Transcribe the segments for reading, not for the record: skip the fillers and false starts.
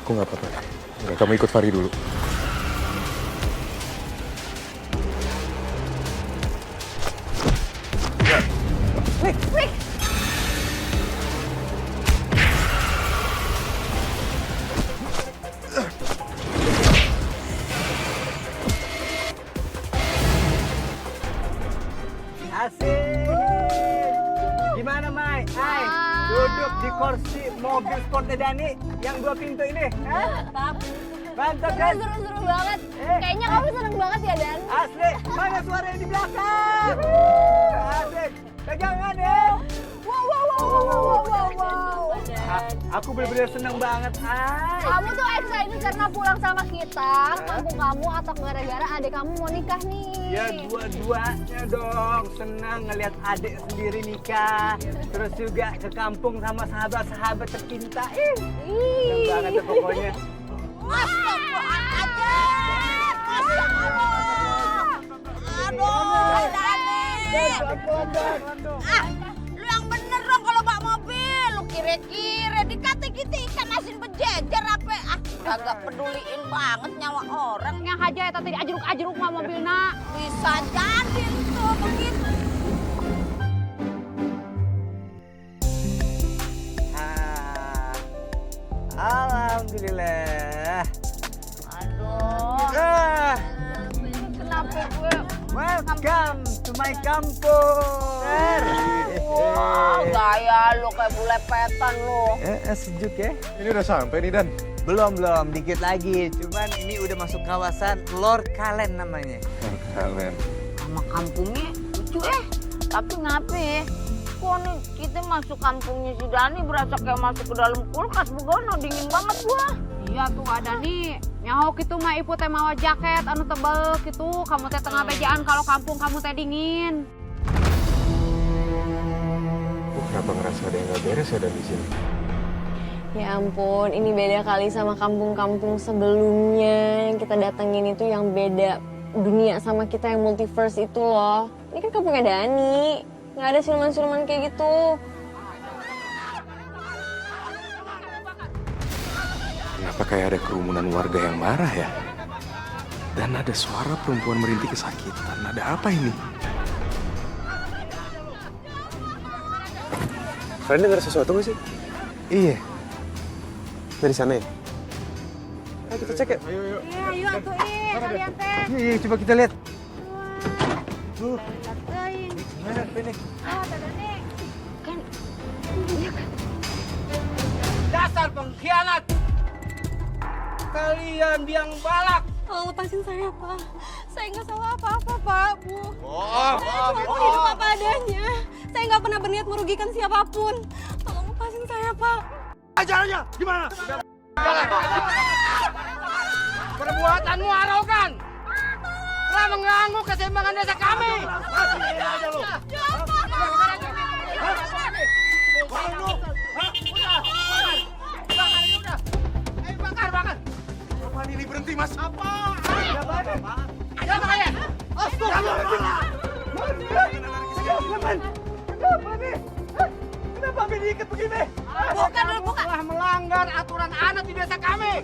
Aku nggak apa-apa. Nggak, kamu ikut Fahri dulu. Rick! Asik. Gimana, Mai? Hai, duduk di kursi mobil sportnya Dani yang 2 pintu ini. Mantap. Mantap kan? Seru-seru banget. Kayaknya kamu seneng banget ya, Dan? Asli. Mana suaranya di belakang? Asik. Pegangan ya. Wow. Aku benar-benar seneng banget. Hai. Kamu tuh excited karena pulang sama kita ke kampung kamu atau gara-gara adik kamu mau nikah nih? Ya dua-duanya dong, senang ngelihat adik sendiri nikah. Terus juga ke kampung sama sahabat-sahabat tercinta. Seneng banget tuh pokoknya. Lu yang bener dong kalau bawa mobil. Lu kira-kira dikata kita ikan asin berjejer apa? Kagak peduliin banget nyawa orang. Yang aja ya tadi ajeruk-ajeruk mah mobilnya. Bisa jadi tuh begitu. Alhamdulillah. Aduh. Kenapa gue? Welcome to my kampung. Wah, gaya lu kayak bule petan lu. Sejuk ya? Ini udah sampai nih, Dan. Belum, dikit lagi. Cuman ini udah masuk kawasan Lor Kalen namanya. Kalian. Sama kampungnya lucu Tapi ngapa ya? Kok nih kita masuk kampungnya si Dani berasa kayak masuk ke dalam kulkas begono, dingin banget gua. Iya tuh ada nih. Nyaho gitu mah ibu teh mawa jaket anu tebel gitu. Kamu teh tengah bejaan kalau kampung kamu teh dingin. Kenapa ngerasa ada yang nggak beres ya, Dan, di sini? Ya ampun, ini beda kali sama kampung-kampung sebelumnya. Yang kita datengin itu yang beda dunia sama kita yang multiverse itu loh. Ini kan kampungnya Dani, nggak ada siluman-siluman kayak gitu. Kenapa kayak ada kerumunan warga yang marah ya? Dan ada suara perempuan merintih kesakitan. Ada apa ini? Kalian dengar sesuatu nggak sih? Iya. Dari sana ya? Ayo kita cek ya. Iya, ayo atuh kalian teh. Iya, coba kita lihat. Teuing. Mana ini? Ada nih. Kan Dasar pengkhianat! Kalian biang balak! Tolong lepasin saya, Pak. Saya nggak salah apa-apa, Pak, Bu. Saya cuma hidup apa adanya. Saya nggak pernah berniat merugikan siapapun. Tolong lepasin saya, Pak. Ajarannya gimana? Perbuatanmu arogan! Telah mengganggu keseimbangan desa kami! Bakar! Apaan ini berhenti, Mas? Apa? Kenapa ya? Kenapa nih? Kenapa kami diikat begini? Bukan. Telah melanggar aturan adat di desa kami.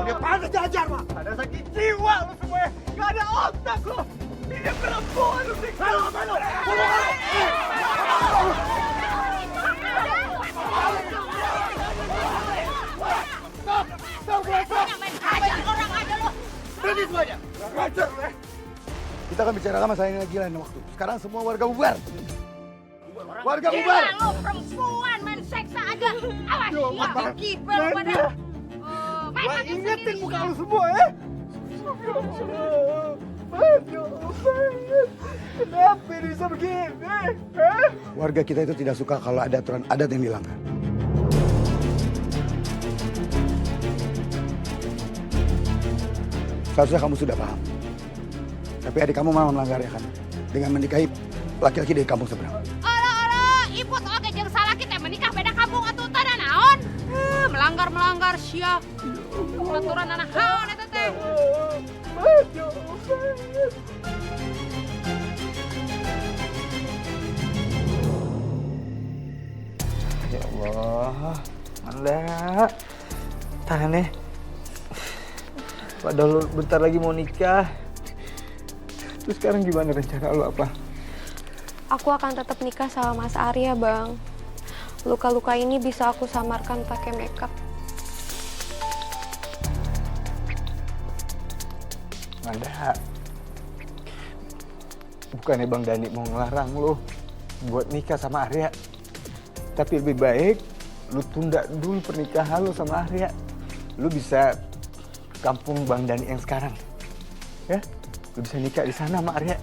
Dia pantas jajar, Pak. Ada sakit jiwa lu semua. Gak ada otak lu. Dia perempuan lu. Berhenti semuanya. Ngajar lu. Kita akan bicarakan masalah ini lagi lain waktu. Sekarang semua warga bubar. Warga bubar. Gila lu perempuan main seksa aja. Awas, ya kipel lu pada. Gua ingetin muka lu semua ya. Aduh, kenapa bisa begini? Warga kita itu tidak suka kalau ada aturan adat yang dilanggar. Seharusnya kamu sudah paham. Tapi adik kamu malah melanggarnya kan. Dengan menikahi laki-laki dari kampung seberang. Ora, ibu tuh oke jeung salah kita menikah beda kampung atuh teh naon? Melanggar sia. Aturan anak haon eta teh. Ya Allah. Manda, tahan ya. Padahal lu bentar lagi mau nikah. Terus sekarang gimana rencana lu apa? Aku akan tetap nikah sama Mas Arya, Bang. Luka-luka ini bisa aku samarkan pakai makeup. Manda, bukannya Bang Dani mau ngelarang lu buat nikah sama Arya. Tapi lebih baik lu tunda dulu pernikahan lu sama Arya. Lu bisa ke kampung Bang Dani yang sekarang. Ya, lu bisa nikah di sana sama Arya.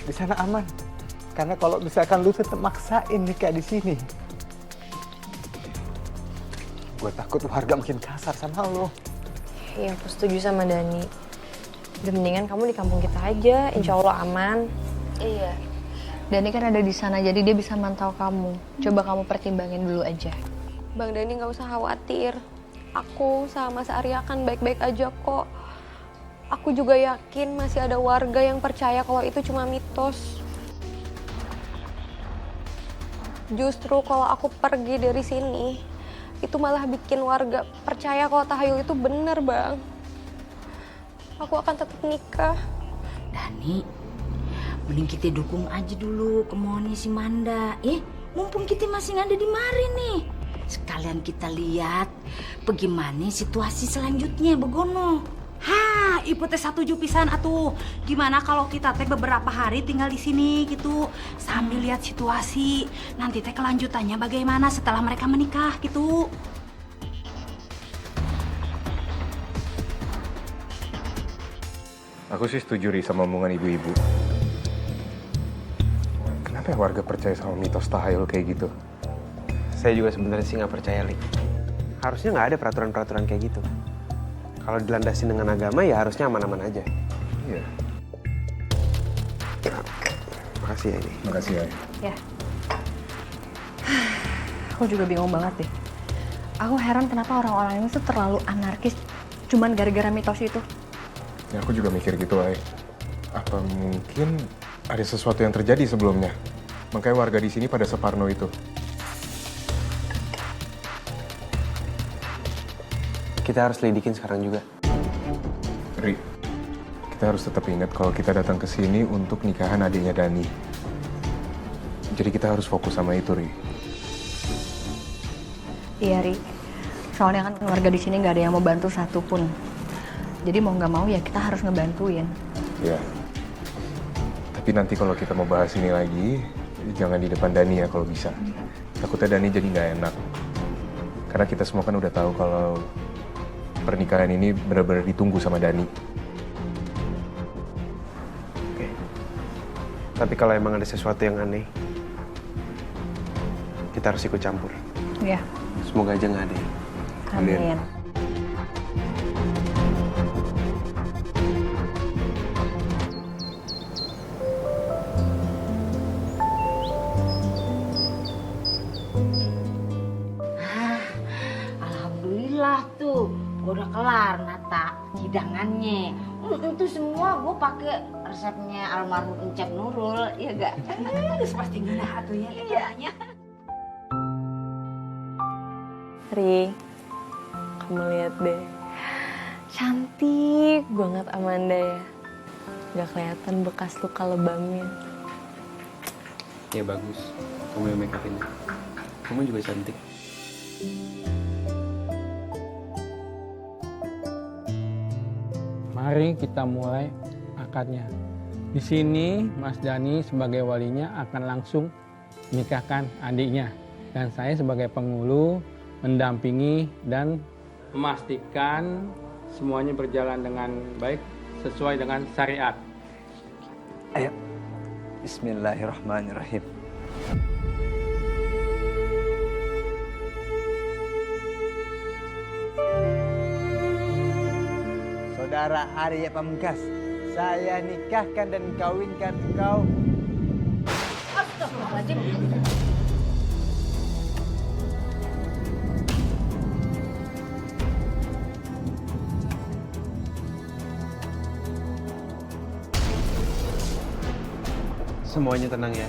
Di sana aman. Karena kalau misalkan lu tetap maksain nikah di sini, gue takut warga makin kasar sama lu. Iya, aku setuju sama Dani. Udah mendingan kamu di kampung kita aja, insya Allah aman. Iya. Dani kan ada di sana, jadi dia bisa mantau kamu. Coba kamu pertimbangin dulu aja. Bang Dani nggak usah khawatir. Aku sama Mas Arya akan baik-baik aja kok. Aku juga yakin masih ada warga yang percaya kalau itu cuma mitos. Justru kalau aku pergi dari sini, itu malah bikin warga percaya kalau Tahayul itu bener, Bang. Aku akan tetap nikah. Dani, mending kita dukung aja dulu kemauannya si Manda. Mumpung kita masih ada di mari nih. Sekalian kita lihat bagaimana situasi selanjutnya, Begono. Ha, Ibu teh setuju pisan atuh. Gimana kalau kita teh beberapa hari tinggal di sini gitu, sambil lihat situasi. Nanti teh kelanjutannya bagaimana setelah mereka menikah gitu. Aku sih setuju Ri sama omongan ibu-ibu. Kenapa ya warga percaya sama mitos tahayul kayak gitu? Saya juga sebenarnya sih nggak percaya, Lik. Harusnya nggak ada peraturan-peraturan kayak gitu. Kalau dilandasi dengan agama ya harusnya aman-aman aja. Iya. Makasih ya ini. Makasih ya. Ya. Aku juga bingung banget deh. Aku heran kenapa orang-orang ini tuh terlalu anarkis cuman gara-gara mitos itu. Ya, aku juga mikir gitu, Ay. Apa mungkin ada sesuatu yang terjadi sebelumnya? Makanya warga di sini pada separno itu. Kita harus lidikin sekarang juga. Ri, kita harus tetap ingat kalau kita datang ke sini untuk nikahan adiknya Dani. Jadi kita harus fokus sama itu, Ri. Iya, Ri. Soalnya kan warga di sini nggak ada yang mau bantu satupun. Jadi mau nggak mau ya kita harus ngebantuin. Ya. Tapi nanti kalau kita mau bahas ini lagi, jangan di depan Dani ya kalau bisa. Takutnya Dani jadi nggak enak. Karena kita semua kan udah tahu kalau pernikahan ini benar-benar ditunggu sama Dani. Oke. Tapi kalau emang ada sesuatu yang aneh, kita harus ikut campur. Iya. Semoga aja nggak ada ya. Amin. Alhamdulillah tuh, gue udah kelar nata hidangannya. Itu semua gue pakai resepnya almarhum Encep Nurul, ya gak? Pasti ngeunah atuh ya katanya. Ri, kamu lihat deh. Cantik banget Amanda ya. Gak kelihatan bekas luka lebamnya. Ya bagus. Kamu yang make up-in. Kamu juga cantik. Mari kita mulai akadnya. Di sini Mas Dani sebagai walinya akan langsung menikahkan adiknya. Dan saya sebagai penghulu mendampingi dan memastikan semuanya berjalan dengan baik sesuai dengan syariat. Ayo. Bismillahirrahmanirrahim. Saudara Arya Pamungkas, saya nikahkan dan kawinkan engkau. Astagfirullahaladzim. Semuanya tenang ya.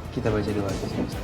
Kita baca doa aja semesta.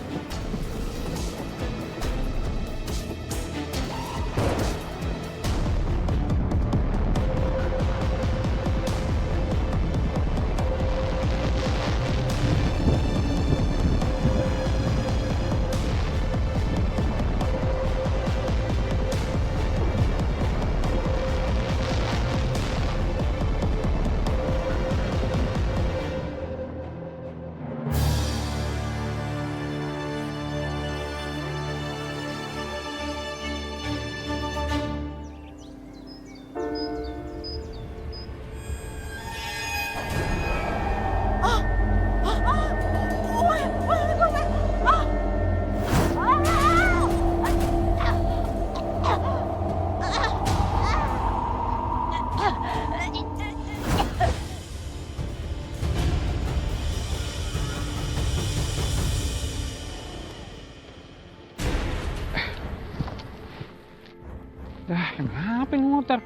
Kenapa ini motor?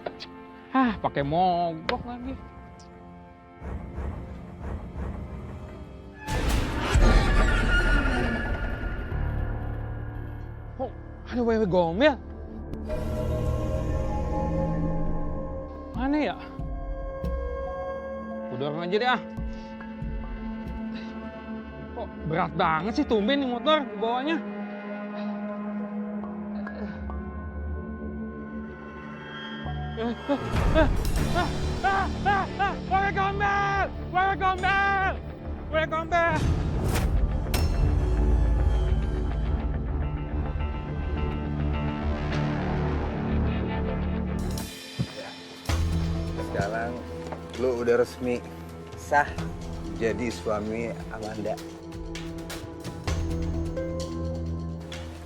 Pakai mogok lagi. Oh, ada wewe gombel. Mana ya? Udah orang aja deh ah. Kok berat banget sih tumben nih motor bawanya. Wewe gombel! Wewe gombel! Wewe gombel! Sekarang lu udah resmi sah jadi suami Amanda.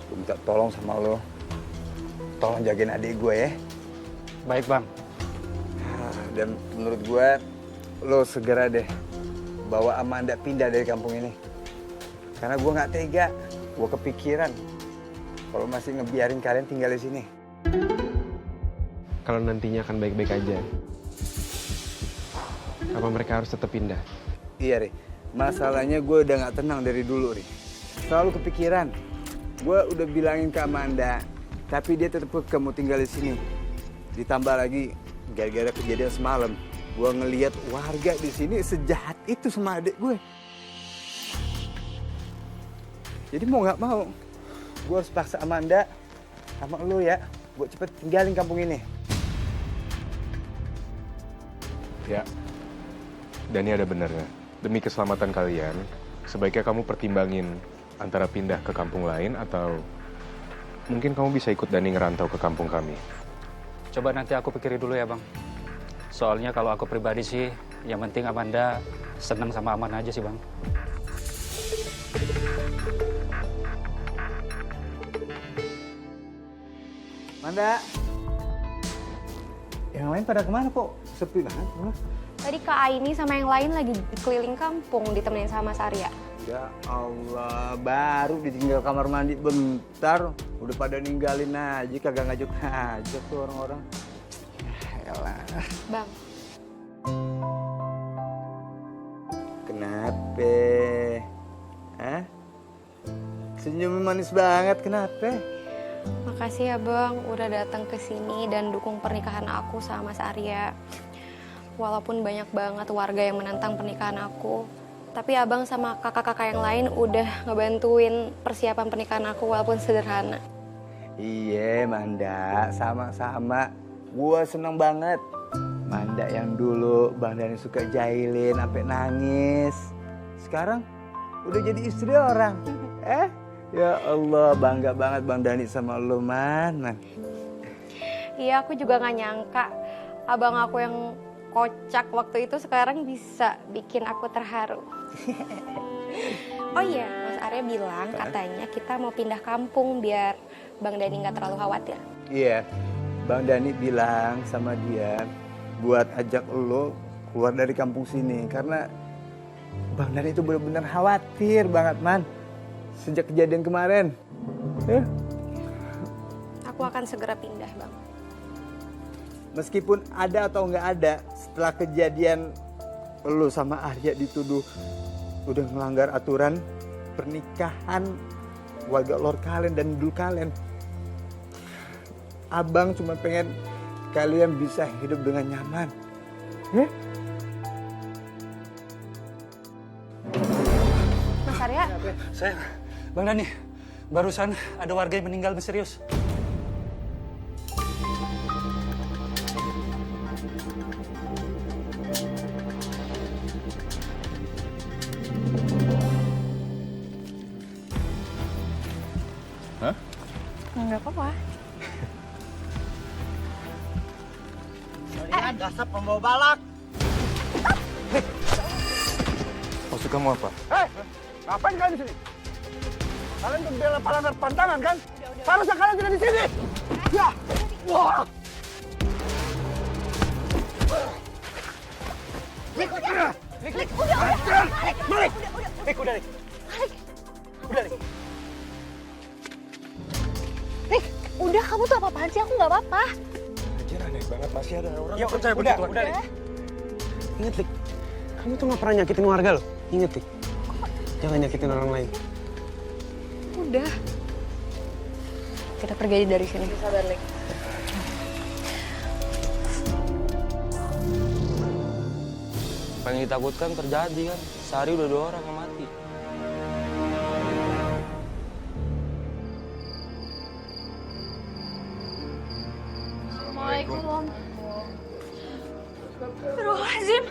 Gue minta tolong sama lo, tolong jagain adik gue ya. Baik, Bang. Dan menurut gue, lo segera deh bawa Amanda pindah dari kampung ini. Karena gue nggak tega, gue kepikiran kalau masih ngebiarin kalian tinggal di sini. Kalau nantinya akan baik-baik aja, apa mereka harus tetap pindah? Iya, Ri. Masalahnya gue udah nggak tenang dari dulu, Ri. Selalu kepikiran. Gue udah bilangin ke Amanda, tapi dia tetap kamu tinggal di sini. Ditambah lagi, gara-gara kejadian semalam, gue ngelihat warga di sini sejahat itu sama adik gue. Jadi mau nggak mau, gue harus paksa Amanda sama lo ya, buat cepet tinggalin kampung ini. Ya, Dani ada benarnya. Demi keselamatan kalian, sebaiknya kamu pertimbangin antara pindah ke kampung lain atau mungkin kamu bisa ikut Dani ngerantau ke kampung kami. Coba nanti aku pikirin dulu ya, Bang. Soalnya kalau aku pribadi sih, yang penting Amanda senang sama Aman aja sih, Bang. Amanda, yang lain pada kemana kok? Sepi banget. Tadi Kak Aini sama yang lain lagi keliling kampung ditemenin sama Mas Arya. Ya Allah, baru ditinggal kamar mandi bentar, udah pada ninggalin aja, kagak ngajak-ngajak tuh orang-orang. Ya elah. Bang, Kenapa? Hah? Senyum manis banget, kenapa? makasih ya Bang udah datang ke sini dan dukung pernikahan aku sama Mas Arya. Walaupun banyak banget warga yang menentang pernikahan aku, tapi Abang sama kakak-kakak yang lain udah ngebantuin persiapan pernikahan aku walaupun sederhana. Iya, Manda, sama-sama. Gua seneng banget. Manda yang dulu Bang Dani suka jahilin sampai nangis. Sekarang udah jadi istri orang. Ya Allah, bangga banget Bang Dani sama lu, Man. Iya, aku juga gak nyangka abang aku yang kocak waktu itu sekarang bisa bikin aku terharu. Oh iya, Mas Arya bilang katanya kita mau pindah kampung biar Bang Dani gak terlalu khawatir. Iya, Bang Dani bilang sama dia buat ajak lo keluar dari kampung sini. Karena Bang Dani itu benar-benar khawatir banget, Man. Sejak kejadian kemarin. Aku akan segera pindah, Bang. Meskipun ada atau nggak ada, setelah kejadian lo sama Arya dituduh udah melanggar aturan pernikahan warga lor kalian dan dulu kalian, Abang cuma pengen kalian bisa hidup dengan nyaman. Mas Arya, Sayang, Bang Dani, barusan ada warga yang meninggal misterius. Hah? nggak apa-apa. Dasar pembawa balak. Maksud kamu apa? Ngapain kalian di sini? Kalian membela pelanggar pantangan kan? Seharusnya kalian tidak di sini. Ya. Wah. Rik, udah. Balik. Rik, udah, Rik. Udah, Rik. Rik, Udah, kamu tuh apa-apaan sih? Aku nggak apa-apa. Anjir aneh banget, masih ada orang Ya, yang percaya udah, begituan. udah, Lik. Ingat, Lik. Kamu tuh gak pernah nyakitin warga loh. Ingat, Lik. Jangan nyakitin orang lain. Udah. Kita pergi aja dari sini. Sabar, Lik. Apa yang ditakutkan terjadi kan. Sehari udah 2 orang yang mati. Assalamualaikum. Astagfirullahaladzim.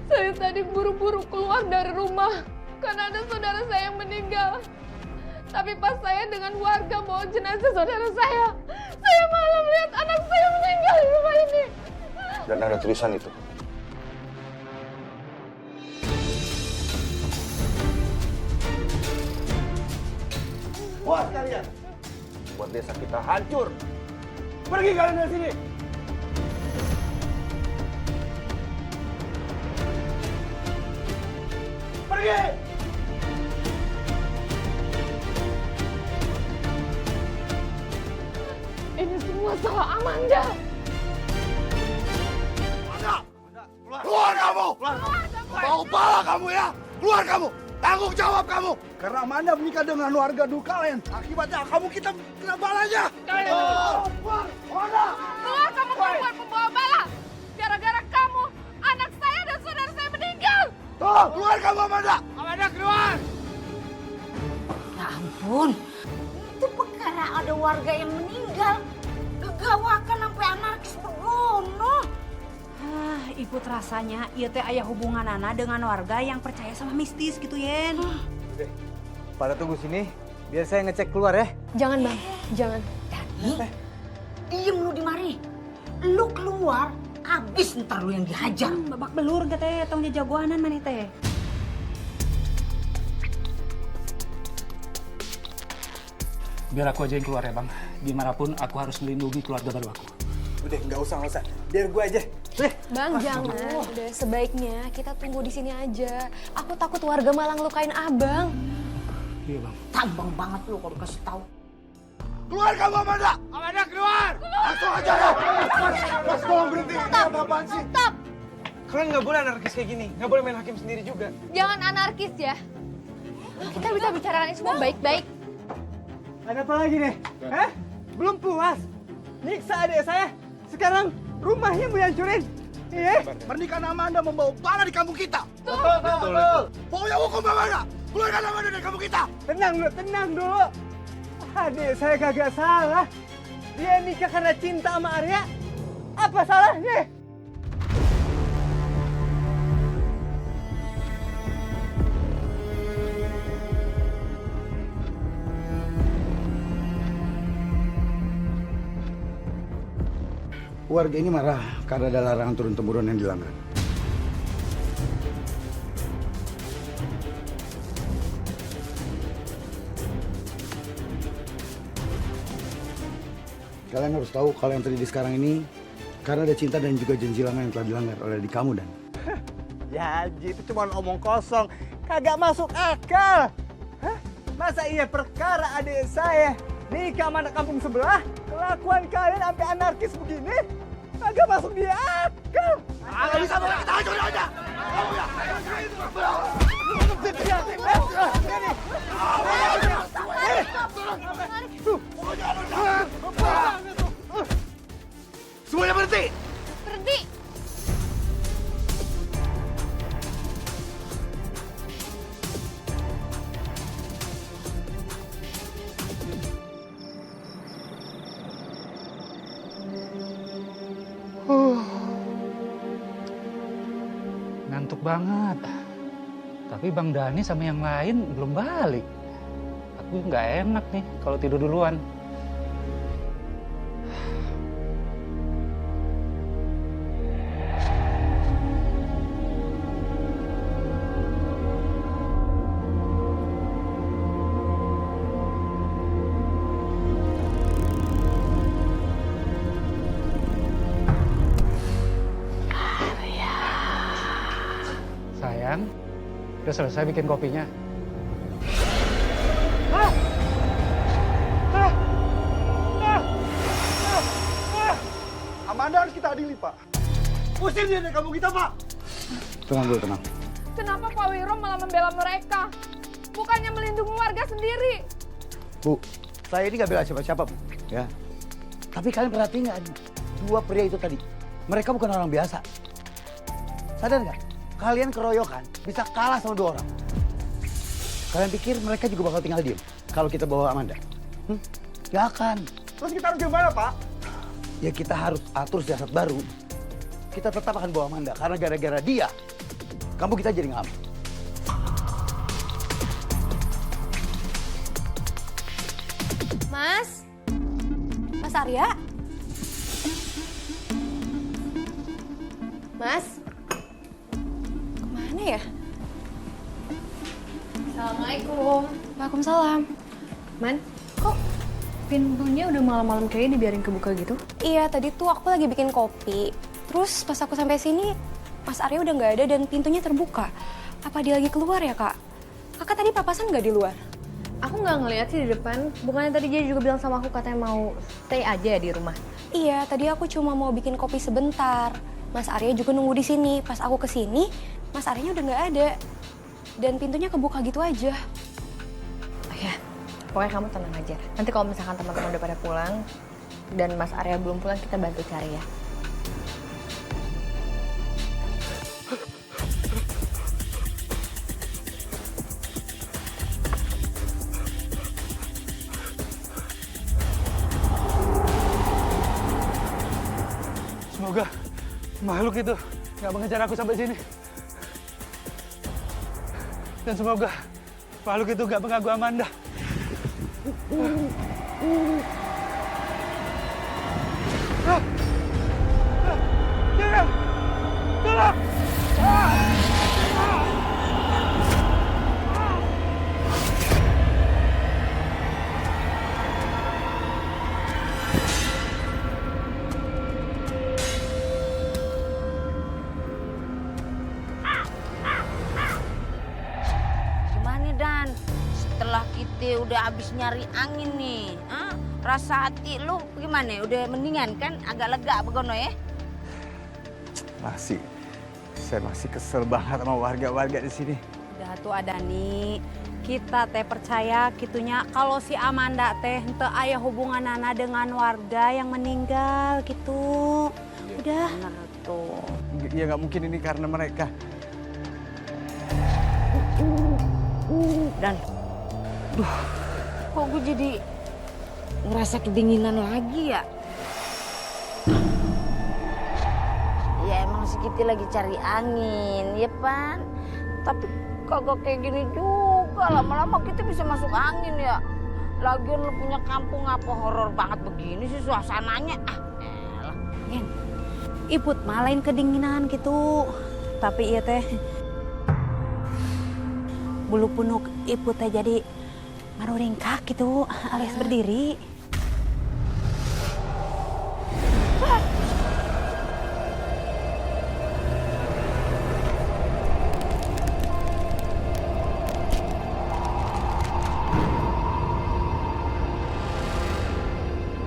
Saya tadi buru-buru keluar dari rumah karena ada saudara saya yang meninggal. Tapi pas saya dengan warga bawa jenazah saudara saya malah melihat anak saya meninggal di rumah ini. Dan ada tulisan itu. Puas kalian. Buat desa kita hancur. Pergi kalian dari sini. Pergi. Ini semua salah Amanda. Keluar kamu! Bau pala kamu ya! Keluar kamu! Tanggung jawab kamu! Karena Amanda menikah dengan warga Dukalen. Akibatnya kamu kita kena balanya! Keluar! Keluar kamu perempuan pembawa bala. Gara-gara kamu, anak saya dan saudara saya meninggal. Tuh, keluar kamu Amanda! Amanda keluar! Ya ampun, itu perkara ada warga yang meninggal. Gegawakan sampai anarkis begono. Ibu rasanya ieu teh aya hubunganana dengan warga yang percaya sama mistis gitu, Yen. Pada tunggu sini, biar saya ngecek keluar ya. Jangan, Bang. Jangan. Dani, diem lu di mari. Lu keluar, abis ntar lu yang dihajar. Babak belur gak teh, tong jagoanan maneh teh. Biar aku aja yang keluar ya bang. Gimanapun aku harus melindungi keluarga baru aku. Udah, nggak usah. Biar gue aja. Bang, jangan. Udah, sebaiknya kita tunggu di sini aja. Aku takut warga malah ngelukain abang. Iya bang. Tambang banget lu kalau dikasih tahu. Keluar kamu Amanda! Amanda keluar! Langsung aja ya! Mas tolong berhenti, ini apa-apaan sih? Stop. Kalian nggak boleh anarkis kayak gini. Nggak boleh main hakim sendiri juga. Jangan anarkis ya. Kita bisa bicarakan ini semua baik-baik. Ada apa lagi nih? Hah? Belum puas? Nyiksa adik saya. Sekarang rumahnya mau hancurin. Iya? Pernikahan Amanda membawa bala di kampung kita. Betul. Pokoknya hukum Amanda. Keluarkan Amanda dari kampung kita. Tenang dulu. Adik saya kagak salah. Dia nikah karena cinta sama Arya. Apa salahnya? Warga ini marah karena ada larangan turun-temurun yang dilanggar. Kalian harus tahu kalau yang terjadi sekarang ini karena ada cinta dan juga janji lama yang telah dilanggar oleh adik kamu dan. Ya, Ji, itu cuma omong kosong. Kagak masuk akal. Hah? Masa iya perkara adik saya nikah sama anak kampung sebelah, kelakuan kalian sampai anarkis begini? Kagak masuk di akal. Nggak bisa boleh kita hancurin aja. Kamu ya. Semuanya berhenti. Berhenti. Ngantuk banget. Tapi Bang Dani sama yang lain belum balik. Aku nggak enak nih kalau tidur duluan. Udah selesai bikin kopinya? Amanda harus kita adili, Pak. Usir dia dari kampung kita, Pak. Tenang dulu, tenang. Kenapa Pak Wiro malah membela mereka? Bukannya melindungi warga sendiri. Bu, saya ini nggak bela siapa-siapa, Bu. Ya. Tapi kalian perhatiin nggak? Dua pria itu tadi, mereka bukan orang biasa. Sadar nggak? Kalian keroyokan bisa kalah sama dua orang. Kalian pikir mereka juga bakal tinggal diem kalau kita bawa Amanda? Gak akan. Terus kita harus gimana, Pak? Ya kita harus atur siasat baru. Kita tetap akan bawa Amanda karena gara-gara dia, kampung kita jadi ngaman. Mas? Mas Arya? Mas? Kemana ya? Assalamualaikum. Waalaikumsalam. Man, kok pintunya udah malam-malam kayak dibiarin kebuka gitu? Iya, tadi tuh aku lagi bikin kopi. Terus pas aku sampai sini, Mas Arya udah nggak ada dan pintunya terbuka. Apa dia lagi keluar ya, Kak? Kakak tadi papasan nggak di luar? Aku nggak ngeliat sih di depan. Bukannya tadi dia juga bilang sama aku katanya mau stay aja di rumah. Iya, tadi aku cuma mau bikin kopi sebentar. Mas Arya juga nunggu di sini. Pas aku kesini, Mas Aryanya udah nggak ada. Dan pintunya kebuka gitu aja. Oh ya, pokoknya kamu tenang aja. Nanti kalau misalkan teman-teman udah pada pulang dan Mas Arya belum pulang, kita bantu cari ya. Semoga makhluk itu nggak mengejar aku sampai sini. Dan semoga makhluk itu nggak mengganggu Amanda. Jangan! Tolong! Gimana Dan? Setelah kita udah habis nyari angin nih, rasa hati lu gimana? Udah mendingan kan? Agak lega begono ya? Saya masih kesel banget sama warga-warga di sini. Udah tuh Adani, kita teh percaya gitunya kalau si Amanda teh henteu aya hubunganana dengan warga yang meninggal gitu. Udah. Bener tuh. Ya nggak mungkin ini karena mereka. Dan, kok gue jadi ngerasa kedinginan lagi ya? Ya emang sih kita lagi cari angin, ya Pan? Tapi kagak kayak gini juga, lama-lama kita bisa masuk angin ya. Lagian lu punya kampung apa horor banget begini sih suasananya? Elah. Iput mah lain kedinginan gitu. Tapi iya teh bulu punuk iput teh jadi maruringkak gitu alias berdiri.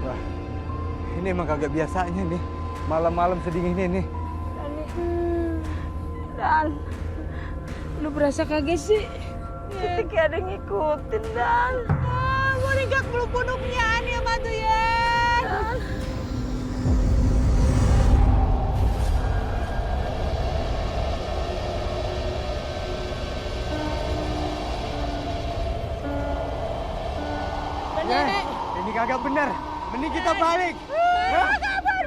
Wah, ini emang kagak biasanya nih. Malam-malam sedingin ini nih. Dan, lu berasa kaget sih? Kita kayak ada ngikutin Dan. Mau ringkak bulu punuknya nih ya bantu ya. Ini kagak benar. Mending kita balik. Ya?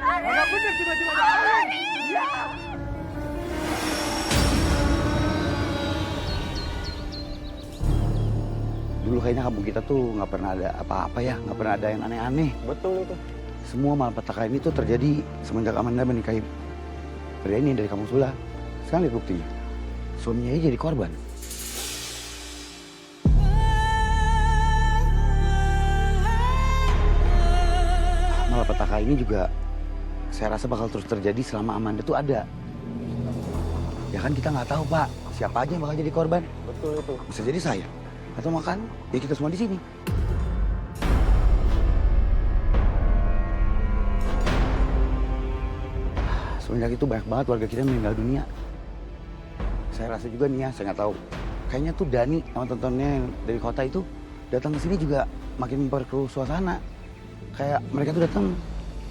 Kagak benar tiba-tiba balik. Ya. Dulu kayaknya kampung kita tuh nggak pernah ada apa-apa ya, nggak pernah ada yang aneh-aneh. Betul itu. Semua malapetaka ini tuh terjadi semenjak Amanda menikahi pria ini dari kampung Sula. Sekarang lihat buktinya. Suaminya aja jadi korban. Malapetaka ini juga saya rasa bakal terus terjadi selama Amanda tuh ada. Ya kan kita nggak tahu Pak, si siapa aja yang bakal jadi korban. Betul itu. Bisa jadi saya. Atau makan, ya kita semua di sini. Semenjak itu banyak banget warga kita yang meninggal dunia. Saya rasa juga nih ya, saya nggak tahu. Kayaknya tuh Dani sama tontonnya yang dari kota itu datang ke sini juga makin memperkeruh suasana. Kayak mereka tuh datang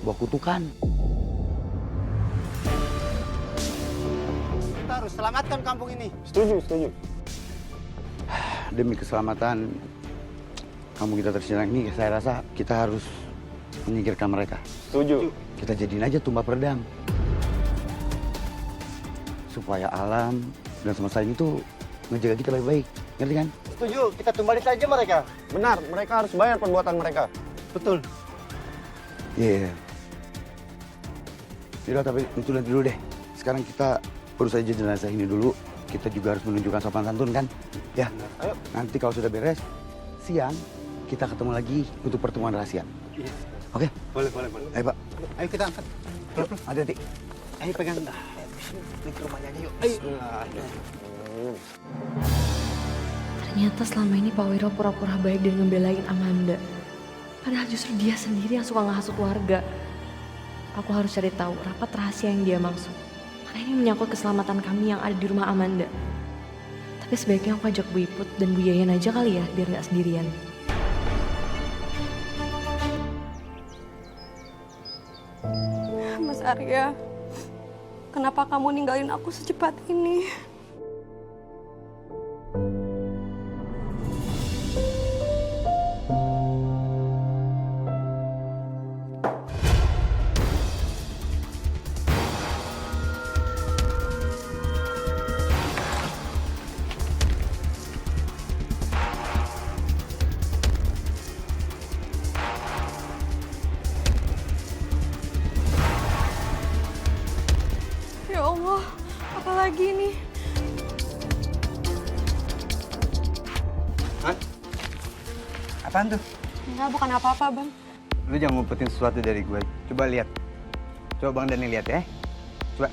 bawa kutukan. Kita harus selamatkan kampung ini. Setuju, setuju. Demi keselamatan kampung kita tercinta ini, saya rasa kita harus menyingkirkan mereka. Setuju. Kita jadiin aja tumbal peredam. Supaya alam dan semesta ini tuh ngejaga kita baik-baik. Ngerti kan? Setuju, kita tumbalin saja mereka. Benar, mereka harus bayar perbuatan mereka. Betul. Iya. Yaudah, tapi itu nanti dulu deh. Sekarang kita urus aja jenazah ini dulu. Kita juga harus menunjukkan sopan santun kan? Ya, Ayo. nanti kalau sudah beres, siang kita ketemu lagi untuk pertemuan rahasia. Oke? Boleh. Ayo, Pak. Ayo kita angkat. Hati-hati. Ayo pegang. Ini ke rumahnya aja yuk. Ayo. Ternyata selama ini Pak Wiro pura-pura baik dan ngebelain Amanda. Padahal justru dia sendiri yang suka ngehasut warga. Aku harus cari tahu rapat rahasia yang dia maksud. Karena ini menyangkut keselamatan kami yang ada di rumah Amanda. Tapi sebaiknya aku ajak Bu Iput dan Bu Yayan aja kali ya, biar nggak sendirian. Mas Arya, kenapa kamu ninggalin aku secepat ini? Ya Allah, apalagi ini? Hah? Apaan tuh? Enggak, bukan apa-apa, Bang. Lu jangan ngumpetin sesuatu dari gue. Coba lihat. Coba Bang Dani lihat ya. Coba.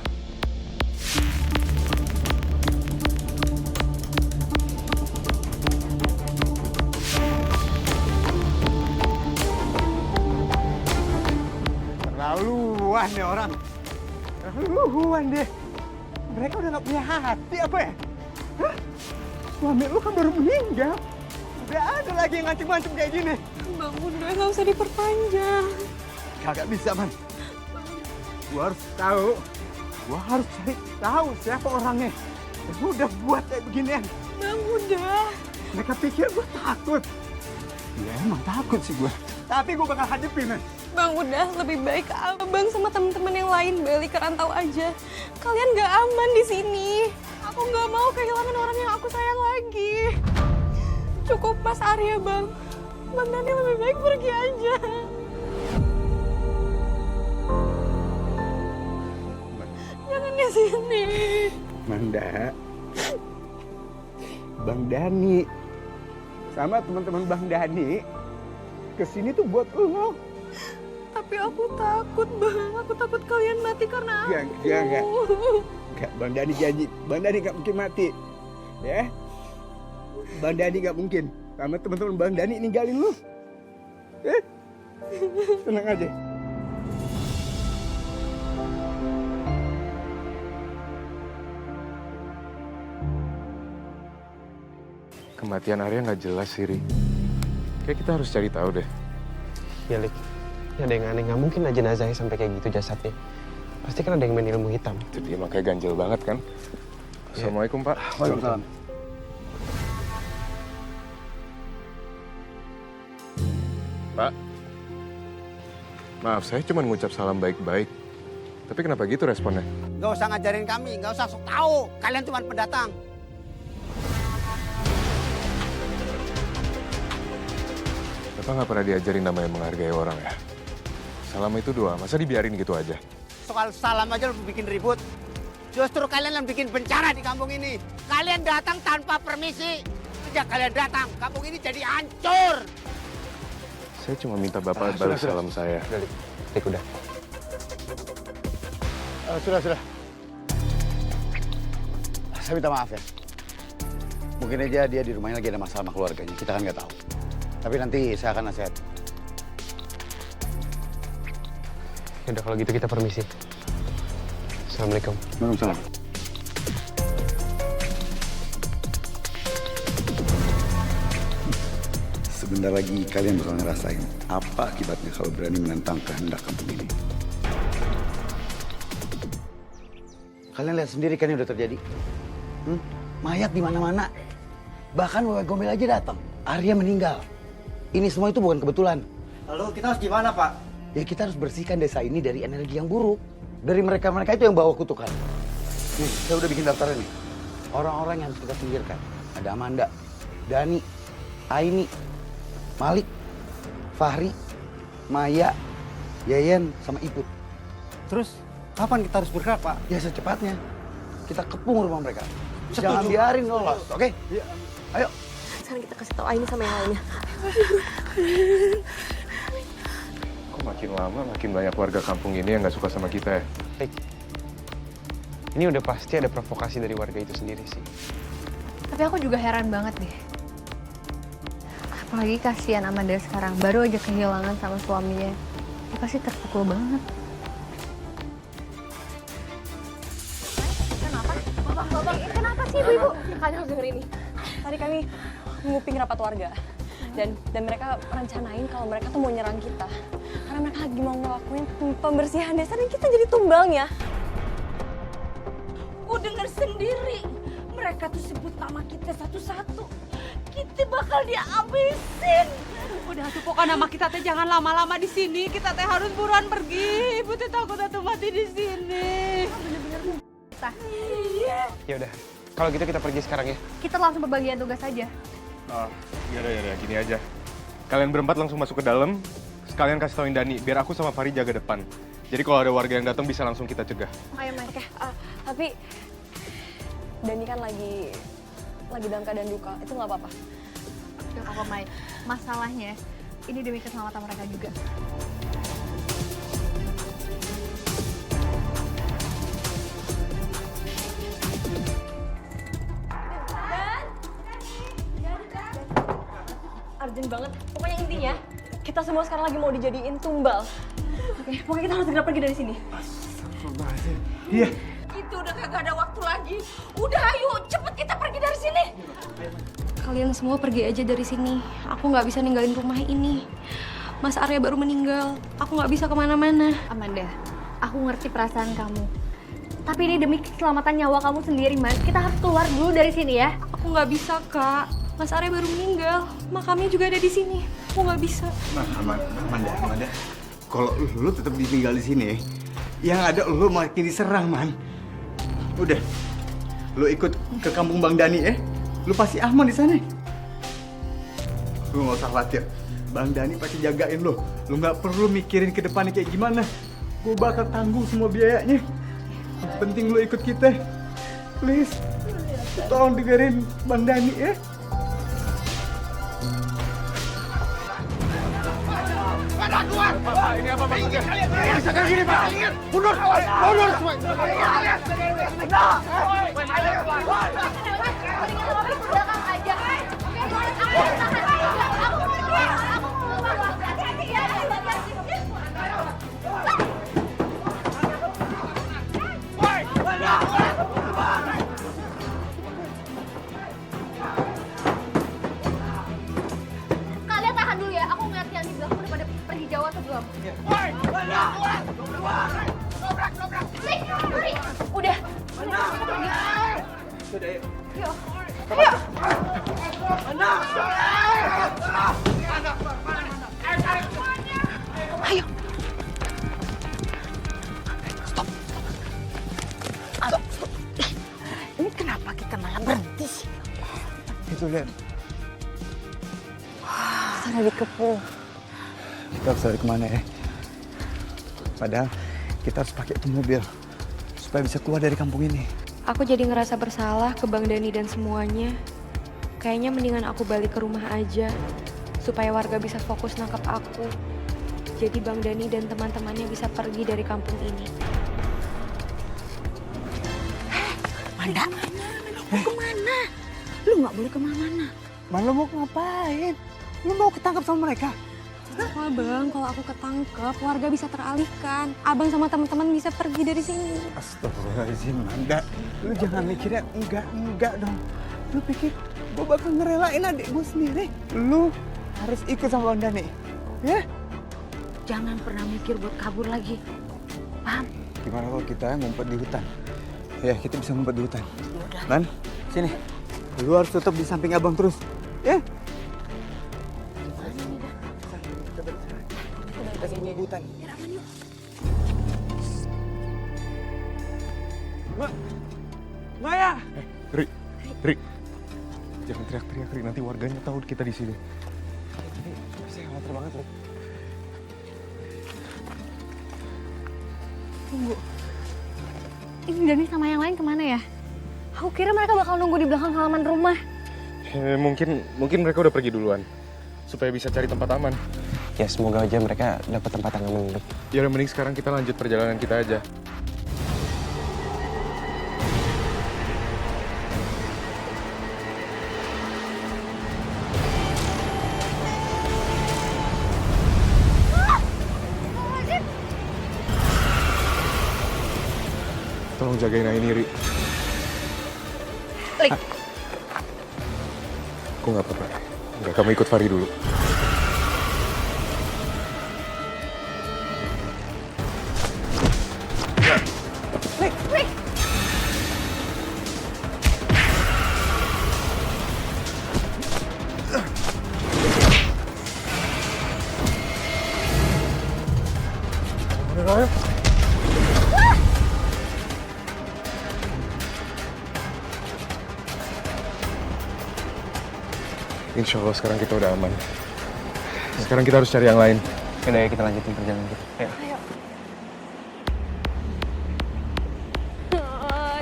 Terlaluan nih orang. Terlaluan deh. Mereka udah gak punya hati apa ya? Hah? Suami lu kan baru meninggal. Udah ada lagi yang ngancem-ngancem kayak gini. Bang, udah nggak usah diperpanjang. Kagak bisa, Man. Gua harus tahu. Gua harus cari tahu siapa orangnya. Gua udah buat kayak beginian. Bang, udah. Mereka pikir gua takut. Ya emang takut sih gua. Tapi gua bakal hadepin, Man. Bang, udah. Lebih baik Abang sama teman-teman yang lain balik ke rantau aja. Kalian nggak aman di sini. Aku nggak mau kehilangan orang yang aku sayang lagi. Cukup Mas Arya, Bang. Bang Dani lebih baik pergi aja. Jangan di sini. Manda, Bang Dani sama teman-teman Bang Dani kesini tuh buat lo. Tapi aku takut, Bang. Aku takut kalian mati karena aku. Enggak, Bang Dani janji. Bang Dani gak mungkin mati. Ya? Bang Dani gak mungkin. Sama teman-teman Bang Dani ninggalin lu. Tenang aja. Kematian Arya nggak jelas sih, Ri. Kayak kita harus cari tahu deh. Ya, Lik. Ini ada yang aneh. Nggak mungkin aja jenazahnya sampai kayak gitu jasadnya. Pasti kan ada yang main ilmu hitam. Itu dia makanya ganjel banget kan. Assalamualaikum, Pak. Waalaikumsalam. Pak. Maaf, saya cuma ngucap salam baik-baik. Tapi kenapa gitu responnya? Gak usah ngajarin kami, gak usah sok tahu. Kalian cuma pendatang. Bapak nggak pernah diajarin namanya menghargai orang ya? Salam itu doa, masa dibiarin gitu aja? Soal salam aja lu bikin ribut. Justru kalian yang bikin bencana di kampung ini. Kalian datang tanpa permisi. Sejak kalian datang, kampung ini jadi hancur. Saya cuma minta Bapak balas salam saya. Lik, udah. Sudah. Saya minta maaf ya. Mungkin aja dia di rumahnya lagi ada masalah sama keluarganya. Kita kan nggak tahu. Tapi nanti saya akan nasihat. Yaudah kalau gitu kita permisi. Assalamualaikum. Waalaikumsalam. Sebentar lagi kalian bakal ngerasain apa akibatnya kalau berani menentang kehendak kampung ini. Kalian lihat sendiri kan yang udah terjadi. Mayat di mana-mana. Bahkan Wewe Gombel aja datang. Arya meninggal. Ini semua itu bukan kebetulan. Lalu kita harus gimana, Pak? Ya kita harus bersihkan desa ini dari energi yang buruk. Dari mereka-mereka itu yang bawa kutukan. Nih, saya udah bikin daftarnya nih. Orang-orang yang harus kita singkirkan. Ada Amanda, Dani, Aini, Malik, Fahri, Maya, Yeyen, sama Iput. Terus, kapan kita harus bergerak, Pak? Ya secepatnya. Kita kepung rumah mereka. Jangan biarin lolos, oke? Iya. Ayo. Sekarang kita kasih tahu Aini sama yang lainnya. Kok makin lama makin banyak warga kampung ini yang nggak suka sama kita ya? Rik, ini udah pasti ada provokasi dari warga itu sendiri sih. Tapi aku juga heran banget deh. Apalagi kasihan Amanda sekarang, baru aja kehilangan sama suaminya. Dia pasti terpukul banget. Kenapa sih ibu-ibu? Kalian harus denger ini. Tadi kami nguping rapat warga. Dan mereka rencanain kalau mereka tuh mau nyerang kita. Karena mereka lagi mau ngelakuin pembersihan desa dan kita jadi tumbalnya. Ku denger sendiri. Mereka tuh sebut nama kita satu-satu. Kita bakal dihabisin. Udah tuh pokoknya nama kita teh jangan lama-lama di sini. Kita teh harus buruan pergi. Ibu teh takut atuh mati di sini. Bener-bener kita. Iya. Ya udah, kalau gitu kita pergi sekarang ya. Kita langsung pembagian tugas aja. Yaudah, gini aja. Kalian berempat langsung masuk ke dalam. Sekalian kasih tauin Dani, biar aku sama Fari jaga depan. Jadi kalau ada warga yang datang bisa langsung kita cegah. Ayo, Mai. Oke, tapi Dani kan lagi dalam keadaan duka. Itu nggak apa-apa. Gak apa-apa, Mai. Masalahnya, ini demi keselamatan mereka juga. Urgent banget. Pokoknya intinya, kita semua sekarang lagi mau dijadiin tumbal. Oke, pokoknya kita harus segera pergi dari sini. Iya. Itu udah kagak ada waktu lagi. Udah ayo, cepet kita pergi dari sini. Kalian semua pergi aja dari sini. Aku nggak bisa ninggalin rumah ini. Mas Arya baru meninggal. Aku nggak bisa kemana-mana. Amanda, aku ngerti perasaan kamu. Tapi ini demi keselamatan nyawa kamu sendiri, Mas. Kita harus keluar dulu dari sini ya. Aku nggak bisa, Kak. Mas Arya baru meninggal. Makamnya juga ada di sini. Aku nggak bisa. Amanda. Kalau lu tetap ditinggal di sini, yang ada lu makin diserang, Man. Udah, lu ikut ke kampung Bang Dani ya. Lu pasti aman di sana. Lu nggak usah khawatir. Bang Dani pasti jagain lu. Lu nggak perlu mikirin ke depannya kayak gimana. Gue bakal tanggung semua biayanya. Yang penting lu ikut kita. Please, tolong dengerin Bang Dani ya. Pak, ini apa maksudnya? Bisa kayak gini, Pak? Mundur semua. Kalian tahan dulu ya. Aku ngeliat yang di belakang udah pada pergi jauh atau belum? Udah. Yuk. Ayo. Ayo. Stop. Ini kenapa kita malah berhenti sih? Itu lihat. Sana dikepung. Kita harus lari kemana ya? Padahal kita harus pakai itu mobil supaya bisa keluar dari kampung ini. Aku jadi ngerasa bersalah ke Bang Dani dan semuanya. Kayaknya mendingan aku balik ke rumah aja supaya warga bisa fokus nangkap aku. Jadi Bang Dani dan teman-temannya bisa pergi dari kampung ini. Manda, mau kemana? Lu nggak boleh kemana-mana. Man, lu mau ngapain? Lu mau ketangkap sama mereka? Wah bang, kalau aku ketangkep, warga bisa teralihkan. Abang sama teman-teman bisa pergi dari sini. Astagfirullahaladzim, Manda. Lu jangan mikirnya enggak dong. Lu pikir gue bakal ngerelain adik gue sendiri? Lu harus ikut sama Bang Dani. Ya? Jangan pernah mikir buat kabur lagi. Paham? Gimana kalau kita ngumpet di hutan? Ya, kita bisa ngumpet di hutan. Man, sini. Lu harus tetap di samping abang terus. Ya? Kita sembunyi di hutan. Maya! Ri. Jangan teriak-teriak, Ri. Nanti warganya tahu kita di sini. Saya khawatir banget, Ri. Tunggu. Ini Dani sama yang lain kemana ya? Aku kira mereka bakal nunggu di belakang halaman rumah. Mungkin mereka udah pergi duluan. Supaya bisa cari tempat aman. Ya semoga aja mereka dapat tempat yang aman. Ya udah, mending sekarang kita lanjut perjalanan kita aja. Tolong jagain ini, Ri. Lik. Aku nggak apa-apa. Enggak, kamu ikut Fahri dulu. Lik. Insya Allah sekarang kita udah aman. Sekarang kita harus cari yang lain. Yaudah ya, kita lanjutin perjalanan kita. Ayo.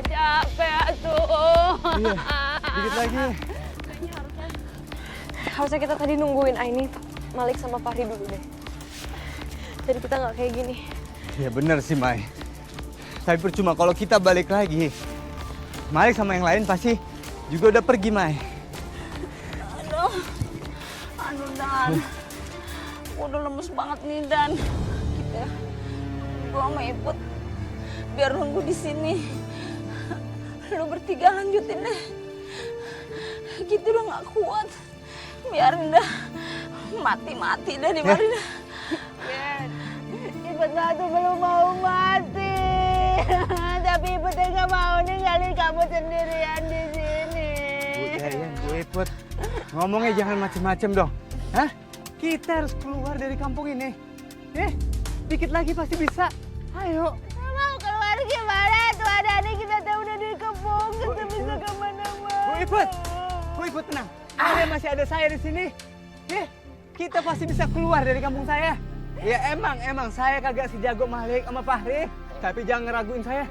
Capek tuh. Iya, dikit lagi. Harusnya kita tadi nungguin Aini, Malik sama Fahri dulu deh. Jadi kita nggak kayak gini. Ya bener sih, Mai. Tapi percuma kalau kita balik lagi. Malik sama yang lain pasti juga udah pergi, Mai. Aduh Dan, gua udah lemes banget nih Dan. Gua sama Iput biar nunggu di sini. Lu bertiga lanjutin deh. Gitu udah nggak kuat. Biarin dah, mati dah di mari dah. Iput batu belum mau mati. Tapi Iputnya nggak mau ninggalin kamu sendirian di sini. Bu Iput, ngomongnya jangan macem-macem dong. Hah? Kita harus keluar dari kampung ini. Dikit lagi pasti bisa. Ayo. Mau keluar gimana? Tuh ada adik kita tuh udah dikepung. Kita bisa kemana-mana. Bu Iput tenang. Masih ada saya di sini. Kita pasti bisa keluar dari kampung saya. Ya emang saya kagak sejago Malik sama Fahri. Tapi jangan ngeraguin saya.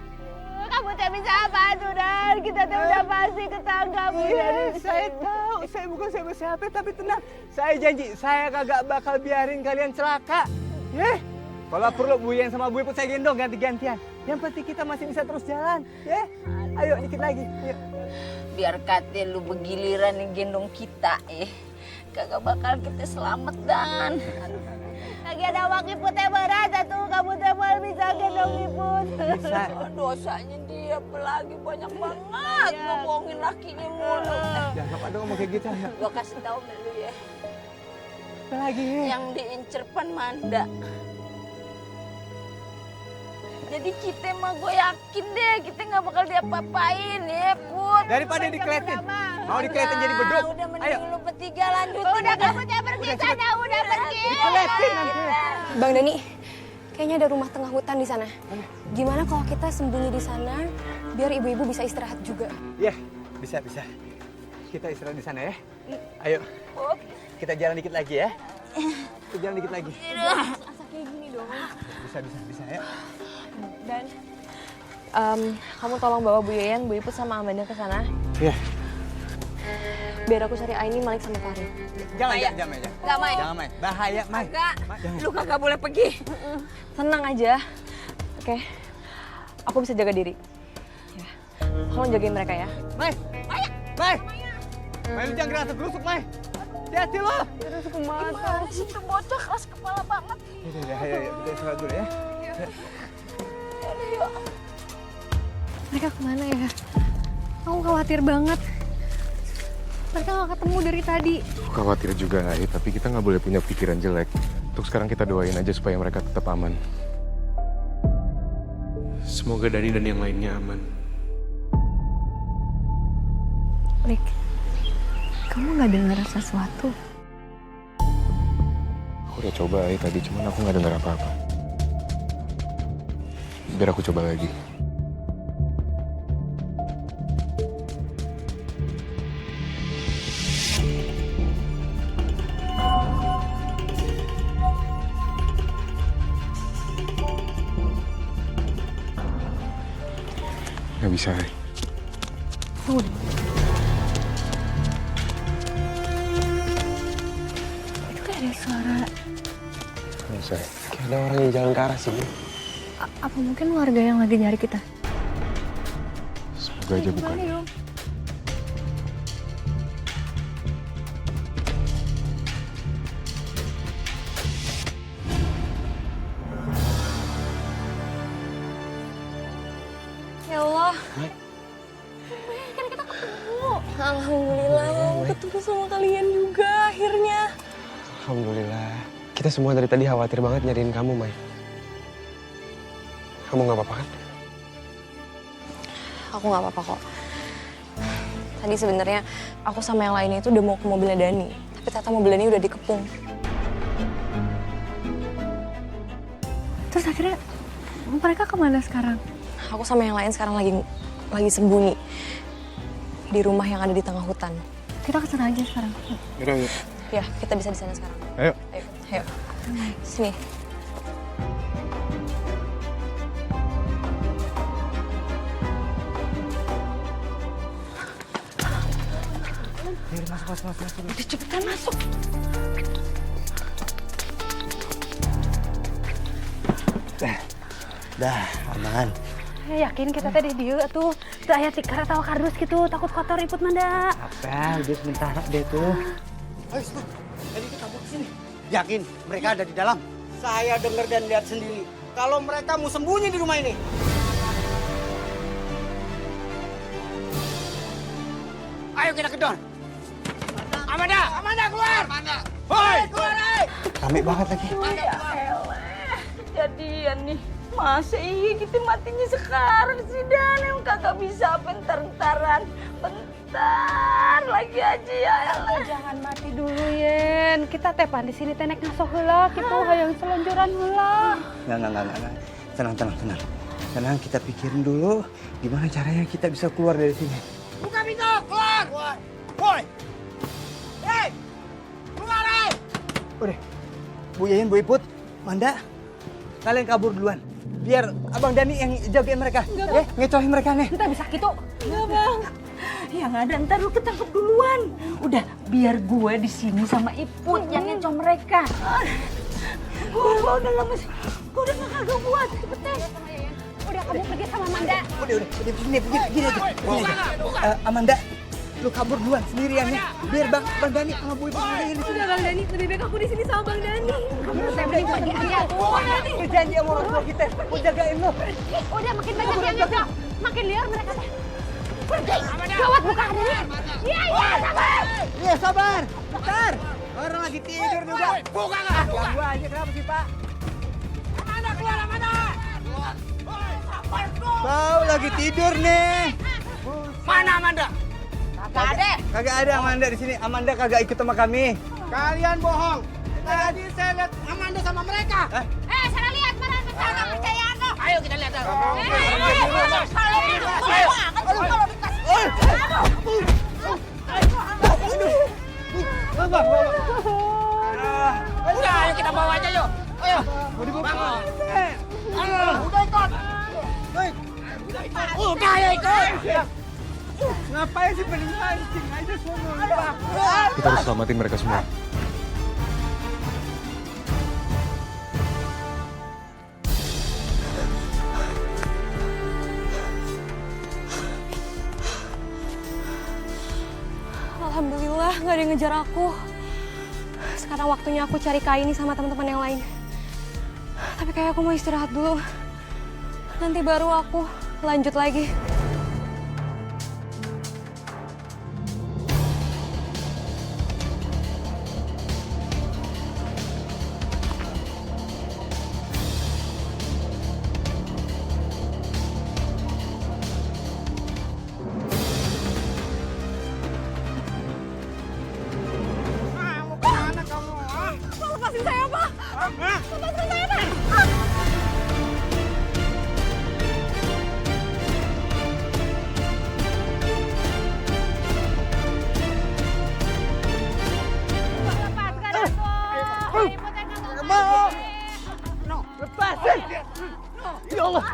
Kamu tak bisa apa tuh Dan? Kita tuh udah pasti ketangkap. Saya tahu, saya bukan siapa-siapa, tapi tenang. Saya janji, saya kagak bakal biarin kalian celaka. Kalau perlu Bu Yen sama Bu Iput saya gendong ganti-gantian. Yang penting kita masih bisa terus jalan. Ayo dikit lagi. Ayo. Biar kate lu begiliran yang gendong kita kagak bakal kita selamat Dan. Lagi ada wakil Iputnya berat tuh. Kamu tebal bisa gendong Iput. Bisa. Dosanya dia apalagi banyak banget ngomongin lakinya mulu. Jangan pada ngomong kayak gitu. Gua kasih tahu dulu ya. Apa lagi? Yang diincer Pan Manda. Jadi kita mah gue yakin deh kita nggak bakal diapa-apain ya Put. Daripada dikeliatin. Mau dikeliatin jadi beduk. Udah mending lu bertiga lanjutin. Udah kamu udah pergi sana, udah pergi. Dikeliatin nanti. Bang Dani, kayaknya ada rumah tengah hutan di sana. Gimana kalau kita sembunyi di sana, biar ibu-ibu bisa istirahat juga? Iya, bisa. Kita istirahat di sana ya. Ayo. Kita jalan dikit lagi ya. Kita jalan dikit lagi. Asa kayak gini dong. Bisa ya. Dan kamu tolong bawa Bu Yeyan, Bu Iput sama Amanda ke sana. Iya. Biar aku cari Aini, Malik sama Fahri. Jangan. Nggak, Mai. Jangan, Mai. Bahaya, Mai. Enggak. Lu kagak boleh pergi. Tenang aja. Oke. Aku bisa jaga diri. Ya. Tolong jagain mereka ya. Mai. Mai, lu jangan gerasa gerusuk, Mai. Hati-hati lo. Terus kemana sih tuh bocah keras kepala banget. Ayo, kita istirahat dulu ya. Mereka kemana ya? Aku khawatir banget. Mereka nggak ketemu dari tadi. Aku khawatir juga, Ai, tapi kita nggak boleh punya pikiran jelek. Untuk sekarang kita doain aja supaya mereka tetap aman. Semoga Dani dan yang lainnya aman. Lik, kamu nggak dengar sesuatu? Aku udah coba, Ai, tadi, cuman aku nggak dengar apa-apa. Biar aku coba lagi. Nggak bisa, Ai. Udah. Itu kayak ada suara. Nggak bisa, Ai. Kayak ada orang yang jalan ke arah sini. Apa mungkin warga yang lagi nyari kita? Semoga aja bukan. Ya Allah. Kan kita ketemu. Alhamdulillah, ketemu sama kalian juga akhirnya. Alhamdulillah. Kita semua dari tadi khawatir banget nyariin kamu, Mai. Kamu nggak apa-apa kan? Aku nggak apa-apa kok. Tadi sebenarnya aku sama yang lainnya itu udah mau ke mobilnya Dani, tapi ternyata mobilnya ini udah dikepung. Terus akhirnya mereka kemana sekarang? Aku sama yang lain sekarang lagi sembunyi di rumah yang ada di tengah hutan. Kita kesana aja sekarang. Yaudah. Ya, kita bisa di sana sekarang. Ayo. Ayo. Sini. Masuk. Udah cepetan masuk. Dah, aman. Yakin kita tadi dia tuh aya tikar atau kardus gitu, takut kotor iput manda. Apa, udah sementara deh tuh. Ayo, jadi kita kabur ke sini. Yakin mereka ada di dalam? Saya dengar dan lihat sendiri. Kalau mereka mau sembunyi di rumah ini. Ayo kita ke Don. Amanda keluar! Hoi, keluar, hei! Rame banget lagi. Kejadian nih. Masa iya kita matinya sekarang sih Dan? Emang kagak bisa bentar-bentaran. Bentar lagi aja ya. Jangan mati dulu, Yen. Kita tepan di sini tenek ngasoh heula, kitu hayang selonjoran heula. Enggak. Tenang. Tenang, kita pikirin dulu gimana caranya kita bisa keluar dari sini. Buka pintu, keluar! Woi! Hei! Keluar, hei! Udah, Bu Yayin, Bu Iput, Manda, kalian kabur duluan. Biar Abang Dani yang jagain mereka. Ngecohin mereka nih. Kita bisa gitu. Enggak, Bang. Yang ada ntar lu ketangkep duluan. Udah, biar gue di sini sama Iput yang ngecoh mereka. Gue udah lama sih. Gue udah kagak kuat. Cepetan. Udah kamu pergi sama Manda. Udah, begini aja. Amanda, lu kabur duluan sendirian nih. Biar Bang Dani sama Bu Iput ngelihin. Udah Bang Dani, lebih baik aku di sini sama Bang Dani. Saya mending pergi aja. Lu janji sama orang tua kita, mau jagain lu. Udah makin banyak yang ngejok, makin liar mereka teh. Pergi. Gawat buka dulu. Iya, sabar. Iya, sabar. Bentar. Orang lagi tidur juga. Buka nggak? Ganggu aja, kenapa sih, Pak? Amanda, keluar, Amanda! Tahu lagi tidur nih. Mana Amanda? Kagak ada Amanda di sini. Amanda kagak ikut sama kami. Kalian bohong. Tadi saya lihat Amanda sama mereka. Sana lihat mana nggak percaya aku. Ayo kita lihat. Udah, ayo kita bawa aja yuk. Ayo. Bangun. Udah ikut. Udah ayo ikut. Ngapain sih paling mancing aja semua. Kita harus selamatin mereka semua. Alhamdulillah. nggak ada yang ngejar aku. Sekarang waktunya aku cari Kak ini sama teman-teman yang lain. Tapi kayak aku mau istirahat dulu. Nanti baru aku lanjut lagi. Lepasin saya, Pak! Lepasin saya, Pak! Lepaskan aku! Mau! No, lepasin! Ya Allah!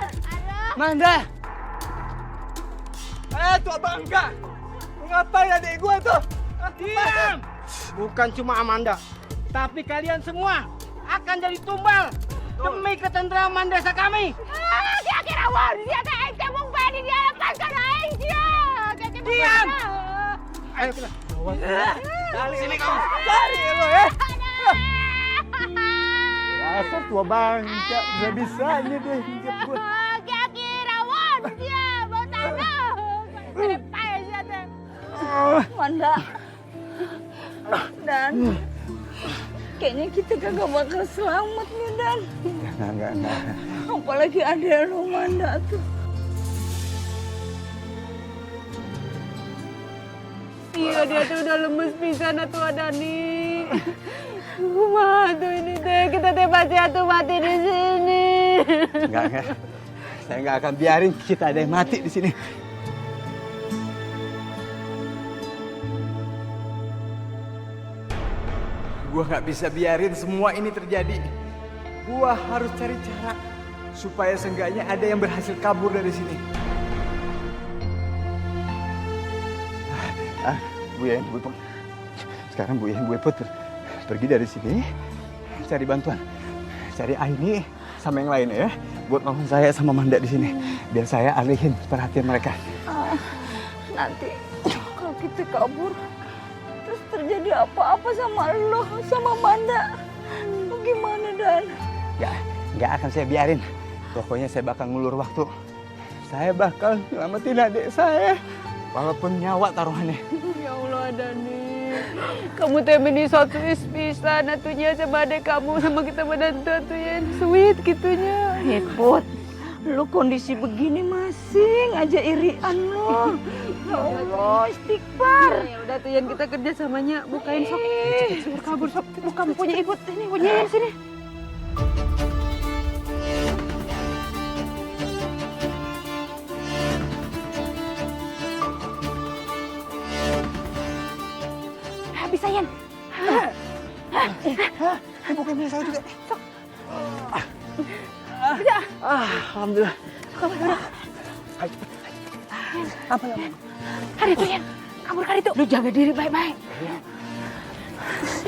Manda! Tua bangka! Ngapain adik gua tuh? Diam! Bukan cuma Amanda, tapi kalian semua akan jadi tumbal demi ketentraman desa kami. Dia kira war, dia teh ente mung badi dia lepaskan aing dia. Diam! Ayo kita. Sini kamu. Cari lo ya. Dasar tua bangka, nggak bisanya deh hinggap gua. Dia kira war, dia mau tanah. Lepas dia teh. Manda. Dan kayaknya kita kagak bakal selamat nih, Dan. Enggak. Apalagi ada lo, Manda tuh. Iya, dia tuh udah lemes pisan atuh Dani. Kumaha tuh ini teh, kita teh pasti atuh mati di sini. Enggak. Saya nggak akan biarin kita ada yang mati di sini. Gua nggak bisa biarin semua ini terjadi. Gua harus cari cara supaya seenggaknya ada yang berhasil kabur dari sini. Bu Yen, Bu Ipung. Sekarang Bu Yen, Bu Iput pergi dari sini, cari bantuan. Cari Aini sama yang lain ya. Buat ngomong saya sama Manda di sini. Biar saya alihin perhatian mereka. Nanti kalau kita kabur, terus terjadi apa-apa sama lo, sama Manda. Gimana, Dan? Nggak akan saya biarin. Pokoknya saya bakal ngulur waktu. Saya bakal nyelamatin adik saya. Walaupun nyawa taruhannya. Ya Allah, Dani. Kamu teh meni suatu pisan atunya sama adek kamu sama kita menantu atuh yang sweet gitunya. Iput, lo kondisi begini masing aja irian lo. Ya Allah, istighfar. Ya udah tuh yang kita kerja samanya bukain sok. Kabur sok. Buka punya Iput ini, punya yang sini. Bisa, Yan. Bukan punya saya juga. Sok. Alhamdulillah. Apa ya? Hari itu, Yan. Kabur hari itu. Lu jaga diri baik-baik.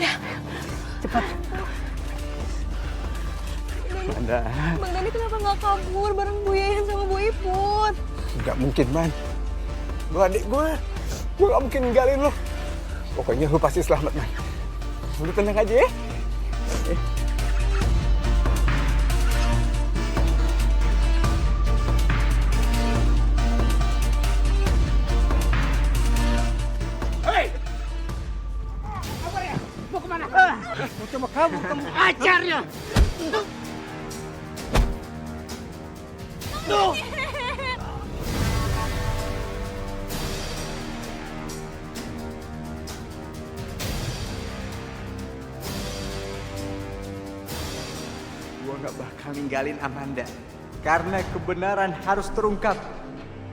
Ya. Cepat. Manda. Bang Dani kenapa nggak kabur bareng Bu Yayan sama Bu Iput? Nggak mungkin, Man. Lu adik gue. Gue nggak mungkin ninggalin lu. Pokoknya lu pasti selamat, Man. Lu tenang aja ya. Hei! Apa ya? Mau kemana? Mau coba kamu ajarnya. Tuh! Gue gak bakal ninggalin Amanda. Karena kebenaran harus terungkap.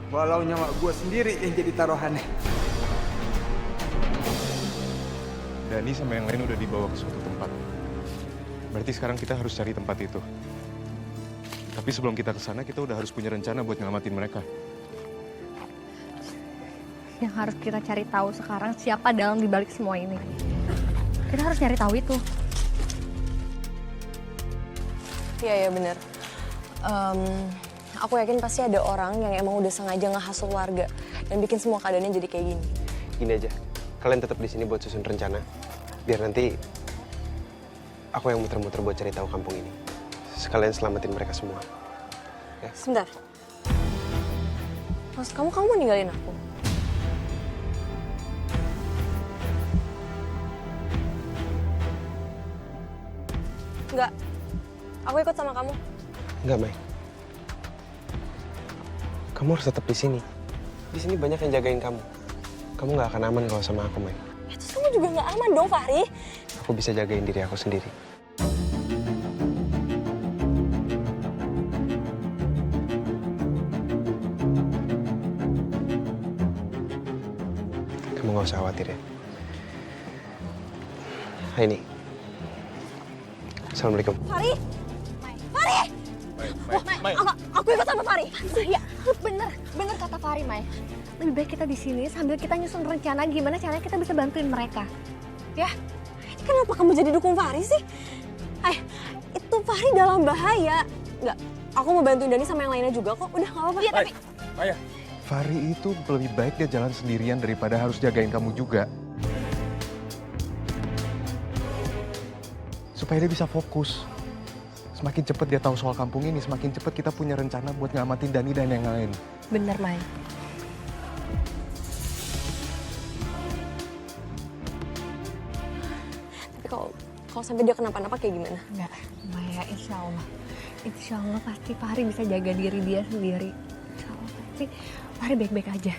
Walau nyawa gue sendiri yang jadi taruhannya. Dani sama yang lain udah dibawa ke suatu tempat. Berarti sekarang kita harus cari tempat itu. Tapi sebelum kita ke sana, kita udah harus punya rencana buat nyelamatin mereka. Yang harus kita cari tahu sekarang siapa dalang dibalik semua ini. Kita harus nyari tahu itu. Iya bener. Aku yakin pasti ada orang yang emang udah sengaja ngehasut warga dan bikin semua keadaannya jadi kayak gini. Gini aja, kalian tetap di sini buat susun rencana. Biar nanti aku yang muter-muter buat cari tahu kampung ini. Sekalian selamatin mereka semua. Ya. Sebentar. Maksud kamu mau ninggalin aku? Enggak. Aku ikut sama kamu. Enggak, Mai. Kamu harus tetap di sini. Di sini banyak yang jagain kamu. Kamu nggak akan aman kalau sama aku, Mai. Ya, terus kamu juga nggak aman dong, Fahri. Aku bisa jagain diri aku sendiri. Kamu nggak usah khawatir ya. Hai, ini. Assalamualaikum. Fahri! Fahri! Aku ikut sama Fahri. Iya, bener kata Fahri, Mai. Lebih baik kita di sini sambil kita nyusun rencana gimana caranya kita bisa bantuin mereka. Ya? Kenapa kamu jadi dukung Fahri sih? Itu Fahri dalam bahaya. Enggak, aku mau bantuin Dani sama yang lainnya juga kok. Udah nggak apa-apa. Iya, tapi... Fahri itu lebih baik dia jalan sendirian daripada harus jagain kamu juga. Supaya dia bisa fokus. Semakin cepat dia tahu soal kampung ini, semakin cepat kita punya rencana buat ngamatin Dani dan yang lain. Bener, Mai. Tapi kalau sampai dia kenapa-napa kayak gimana? Enggak, Maya, insya Allah pasti Fahri bisa jaga diri dia sendiri. Insya Allah pasti Fahri baik-baik aja.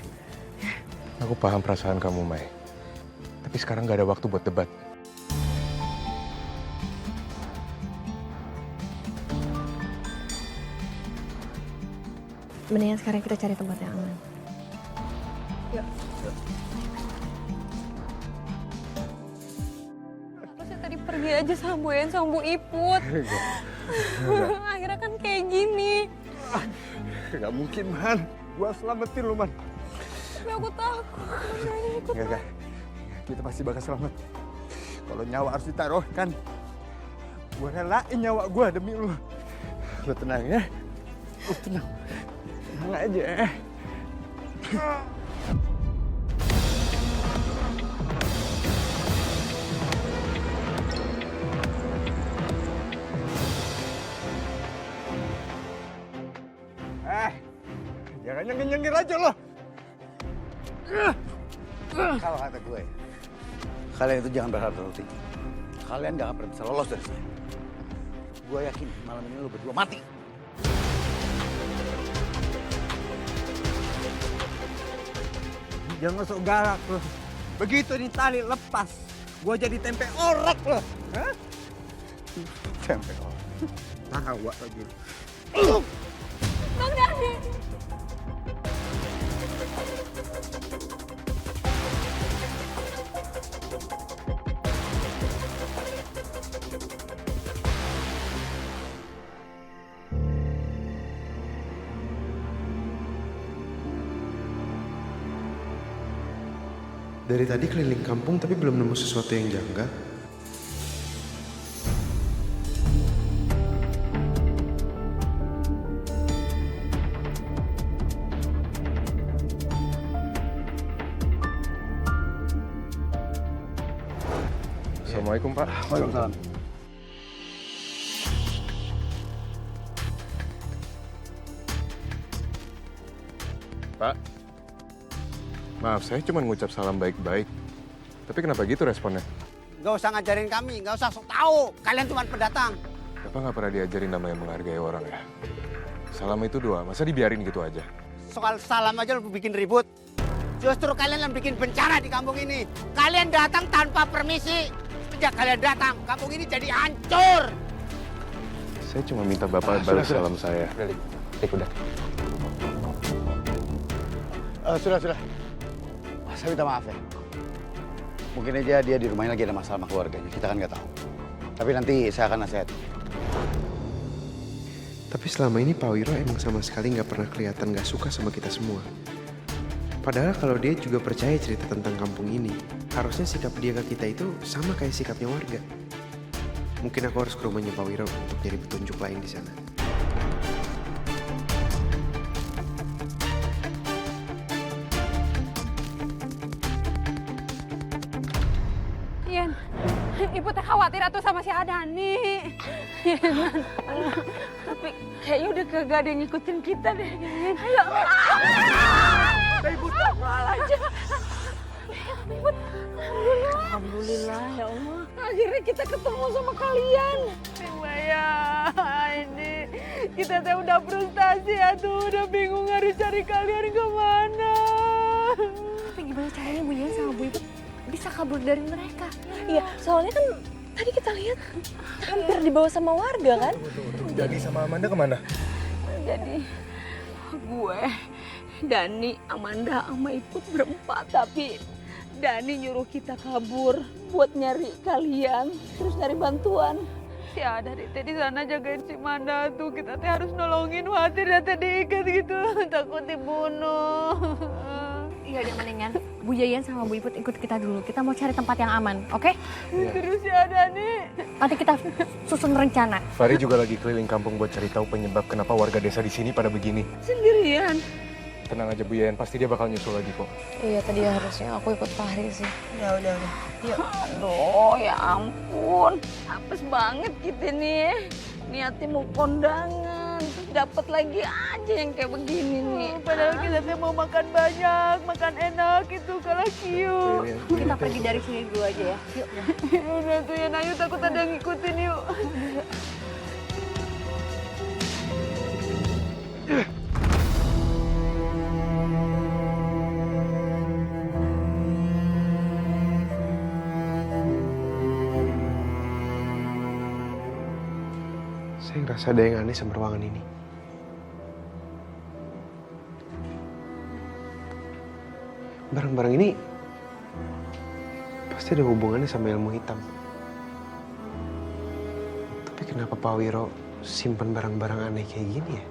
Aku paham perasaan kamu, Mai. Tapi sekarang gak ada waktu buat debat. Mendingan sekarang kita cari tempat yang aman. Yuk. Harusnya tadi pergi aja sama Bu En sama Bu Iput. Akhirnya kan kayak gini. Gak mungkin, Man. Gua selamatin lu, Man. Tapi aku takut. Enggak. Kita pasti bakal selamat. Kalau nyawa harus ditaruhkan. Gua relain nyawa gua demi lu. Lu tenang ya. Lu tenang. Tenang aja. Jangan nyengir-nyengir aja lo. Kalau kata gue, kalian itu jangan berharap terlalu tinggi. Kalian gak akan pernah bisa lolos dari sini. Gue yakin malam ini lo berdua mati. Jangan sok galak lo. Begitu nih tali lepas, gue jadi tempe orek lo. Hah? Tempe orek. Tawa lagi. Bang Dani. Dari tadi keliling kampung tapi belum nemu sesuatu yang janggal. Assalamualaikum, Pak. Waalaikumsalam. Pak, maaf saya cuma ngucap salam baik-baik. Tapi kenapa gitu responnya? Gak usah ngajarin kami, gak usah sok tahu. Kalian cuma pendatang. Bapak nggak pernah diajarin namanya menghargai orang ya? Salam itu doa, masa dibiarin gitu aja? Soal salam aja lu bikin ribut. Justru kalian yang bikin bencana di kampung ini. Kalian datang tanpa permisi. Sejak kalian datang, kampung ini jadi hancur. Saya cuma minta Bapak balas salam saya. Udah. Sudah. Saya minta maaf ya. Mungkin aja dia di rumahnya lagi ada masalah sama keluarganya. Kita kan nggak tahu. Tapi nanti saya akan nasihatin. Tapi selama ini Pak Wiro emang sama sekali nggak pernah kelihatan nggak suka sama kita semua. Padahal kalau dia juga percaya cerita tentang kampung ini, harusnya sikap dia ke kita itu sama kayak sikapnya warga. Mungkin aku harus ke rumahnya Pak Wiro untuk nyari petunjuk lain di sana. Ibu teh khawatir atuh sama si Adani. Tapi kayaknya udah kagak ada yang ngikutin kita deh. Ayo. Ibu pulang aja. Ibu, alhamdulillah ya Allah. Akhirnya kita ketemu sama kalian. Maya, ini kita teh udah frustasi atuh, udah bingung harus cari kalian kemana. Tapi gimana caranya Bu Yayan sama Bu Iput bisa kabur dari mereka? Iya, soalnya kan tadi kita lihat hampir dibawa sama warga kan? Dani sama Amanda kemana? Jadi gue, Dani, Amanda, sama Iput berempat. Tapi Dani nyuruh kita kabur buat nyari kalian, terus nyari bantuan. Si Adani teh di sana jagain si Manda tuh. Kita teh harus nolongin, khawatir dia teh diikat gitu, takut dibunuh. Iya udah mendingan Bu Yayan sama Bu Iput ikut kita dulu. Kita mau cari tempat yang aman, oke? Terus si Adani. Nanti kita susun rencana. Fahri juga lagi keliling kampung buat cari tahu penyebab kenapa warga desa di sini pada begini. Sendirian. Tenang aja Bu Yayan, pasti dia bakal nyusul lagi kok. Iya, tadi harusnya aku ikut Fahri sih. Udah. Yuk. Aduh, ya ampun. Apes banget kita nih. Niatnya mau kondangan, terus dapat lagi aja yang kayak begini nih. Padahal kita tuh mau makan banyak, makan enak itu kalau kiu. Kita pergi dari sini dulu aja ya. Yuk. Udah tuh ya, Nayu takut ada yang ngikutin yuk. Saya ngerasa ada yang aneh sama ruangan ini. Barang-barang ini pasti ada hubungannya sama ilmu hitam. Tapi kenapa Pak Wiro simpan barang-barang aneh kayak gini ya?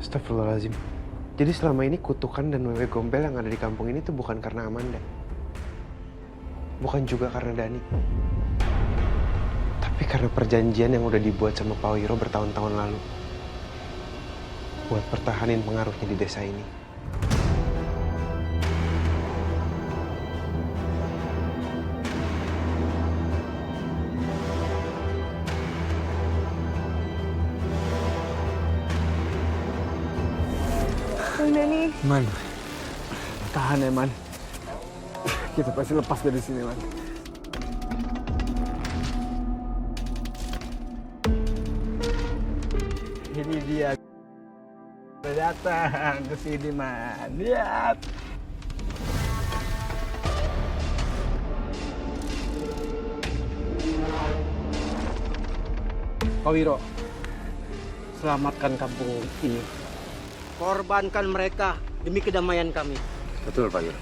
Astagfirullahaladzim. Jadi selama ini kutukan dan wewe gombel yang ada di kampung ini tuh bukan karena Amanda. Bukan juga karena Dani. Tapi karena perjanjian yang udah dibuat sama Pak Wiro bertahun-tahun lalu. Buat pertahanin pengaruhnya di desa ini. Man, tahan ya Man. Kita pasti lepas dari sini Man. Ini dia udah datang ke sini Man. Lihat. Pak Wiro, selamatkan kampung ini. Korbankan mereka demi kedamaian kami. Betul Pak Wiro.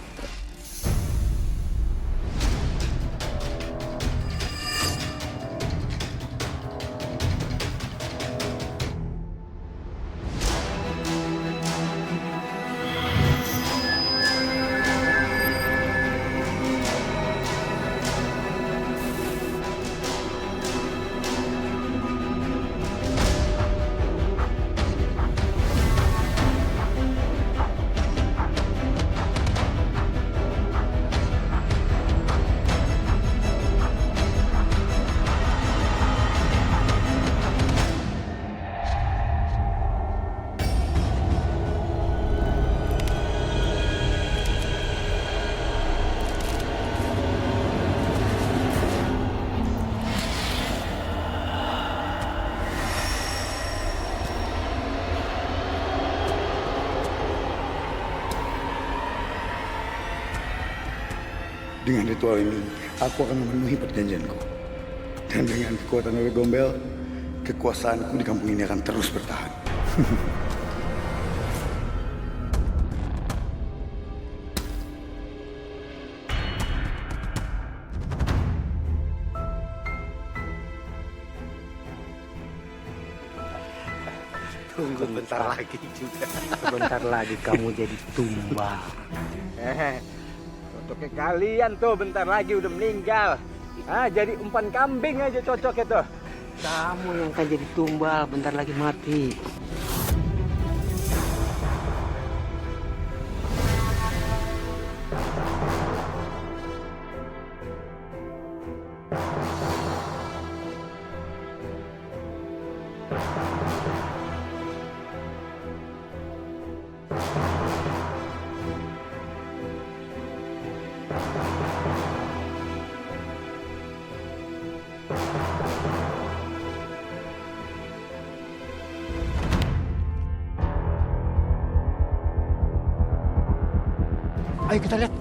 Dengan ritual ini, aku akan memenuhi perjanjianku. Dan dengan kekuatan Wewe Gombel, kekuasaanku di kampung ini akan terus bertahan. Tunggu bentar lagi juga. Sebentar lagi kamu jadi tumbal. Cocoknya kalian tuh bentar lagi udah meninggal. Jadi umpan kambing aja cocok itu. Kamu yang akan jadi tumbal, bentar lagi mati. Ayo kita lihat.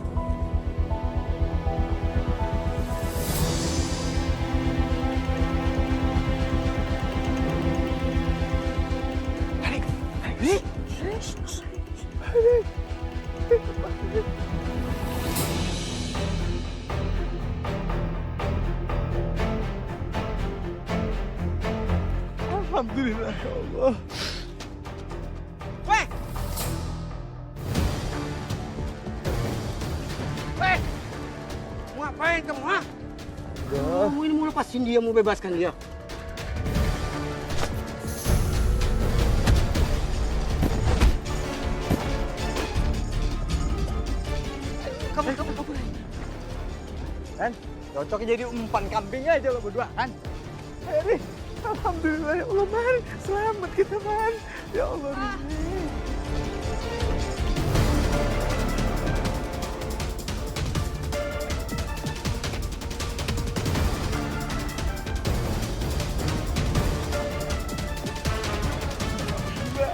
Alhamdulillah ya Allah. Weh! Weh! Mau ngapain kamu, ha? Kamu ini mau lepasin dia, mau bebaskan dia. Kamu. Kan? Cocoknya jadi umpan kambing aja lo berdua, kan? Rini, alhamdulillah ya Allah, Man. Selamat kita, Man. Ya Allah, Rini. Ya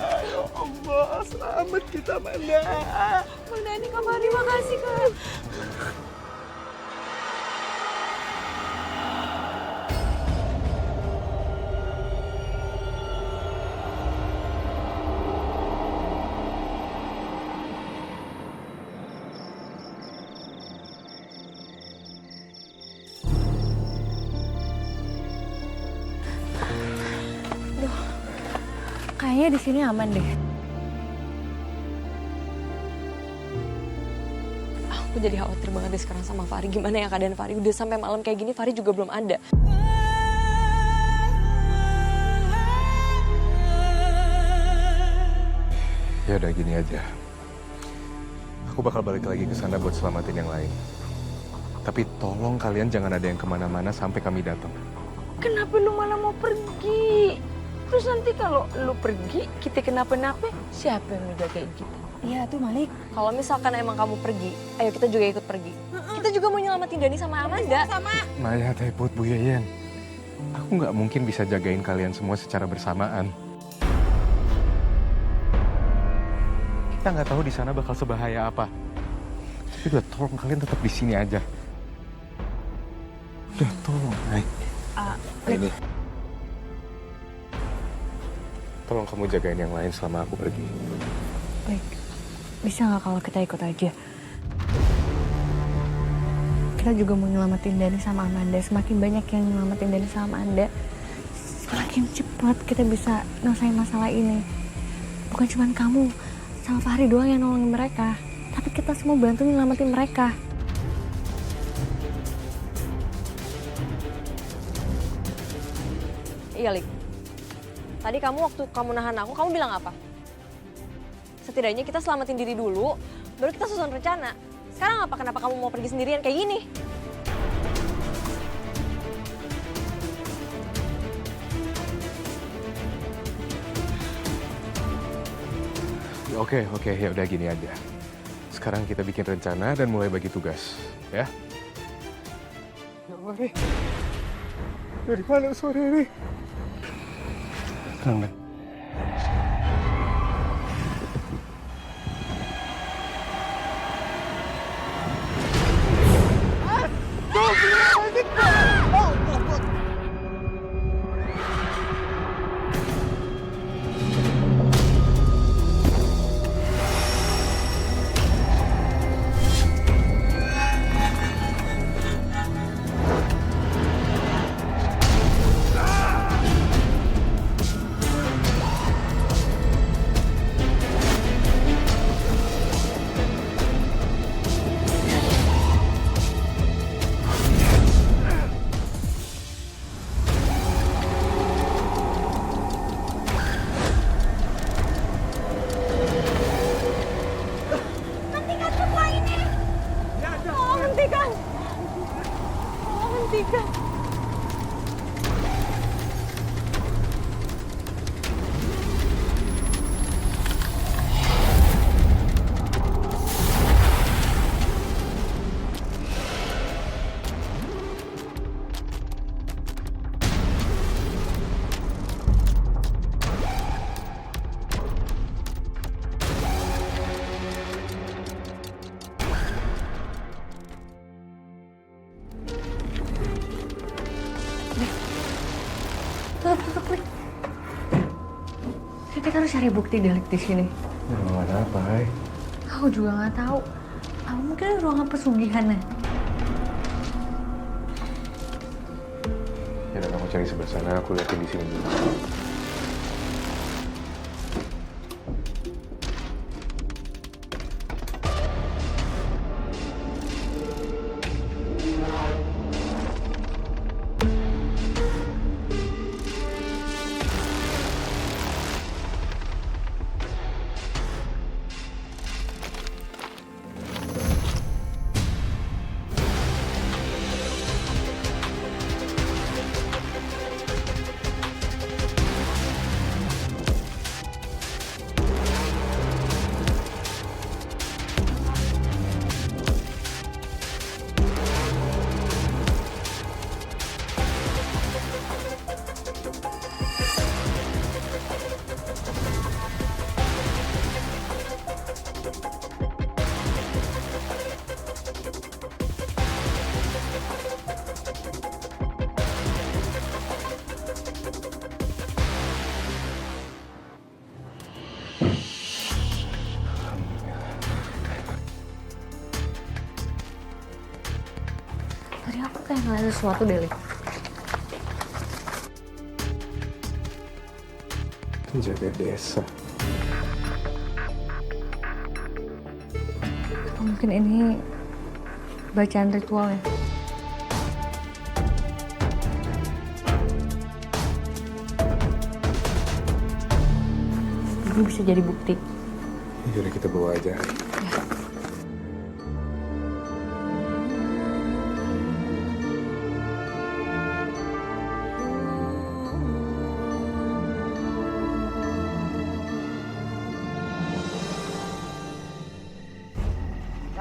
Allah, selamat kita, Manda. Bang Dani, kabari, makasih Kak. Kayaknya di sini aman deh. Aku jadi khawatir banget deh sekarang sama Fahri. Gimana ya keadaan Fahri? Udah sampai malam kayak gini, Fahri juga belum ada. Ya udah gini aja. Aku bakal balik lagi ke sana buat selamatin yang lain. Tapi tolong kalian jangan ada yang kemana-mana sampai kami datang. Kenapa lu malah mau pergi? Terus nanti kalau lu pergi, kita kenapa-napa, siapa yang ngejagain kita? Iya tuh Malik, kalau misalkan emang kamu pergi, ayo kita juga ikut pergi. Kita juga mau nyelamatin Dani sama Amanda. Sama. Maya, Teput, Bu Yeyen. Aku nggak mungkin bisa jagain kalian semua secara bersamaan. Kita nggak tahu di sana bakal sebahaya apa. Tapi udah tolong kalian tetap di sini aja. Udah tolong, Nay. Ini. Tolong kamu jagain yang lain selama aku pergi. Baik, bisa nggak kalau kita ikut aja? Kita juga mau nyelamatin Dani sama Amanda. Semakin banyak yang nyelamatin Dani sama Amanda, semakin cepat kita bisa nyelesain masalah ini. Bukan cuma kamu sama Fahri doang yang nolongin mereka, tapi kita semua bantu nyelamatin mereka. Iya, Lik. Tadi waktu kamu nahan aku, kamu bilang apa? Setidaknya kita selamatin diri dulu, baru kita susun rencana. Sekarang apa? Kenapa kamu mau pergi sendirian kayak gini? Oke, ya udah gini aja. Sekarang kita bikin rencana dan mulai bagi tugas, ya? Ya Allah, nih. Dari mana suara ini? Tenang, Ben. harus cari bukti delik di sini. Ruangan apa, Hai? Aku juga nggak tahu. Apa mungkin ruangan pesugihannya? Ya udah, kamu cari sebelah sana, aku liatin di sini dulu. Tadi aku kayak ngeliat sesuatu deh, Lik. Penjaga desa. Atau mungkin ini bacaan ritual ya? Ini bisa jadi bukti. Yaudah, kita bawa aja.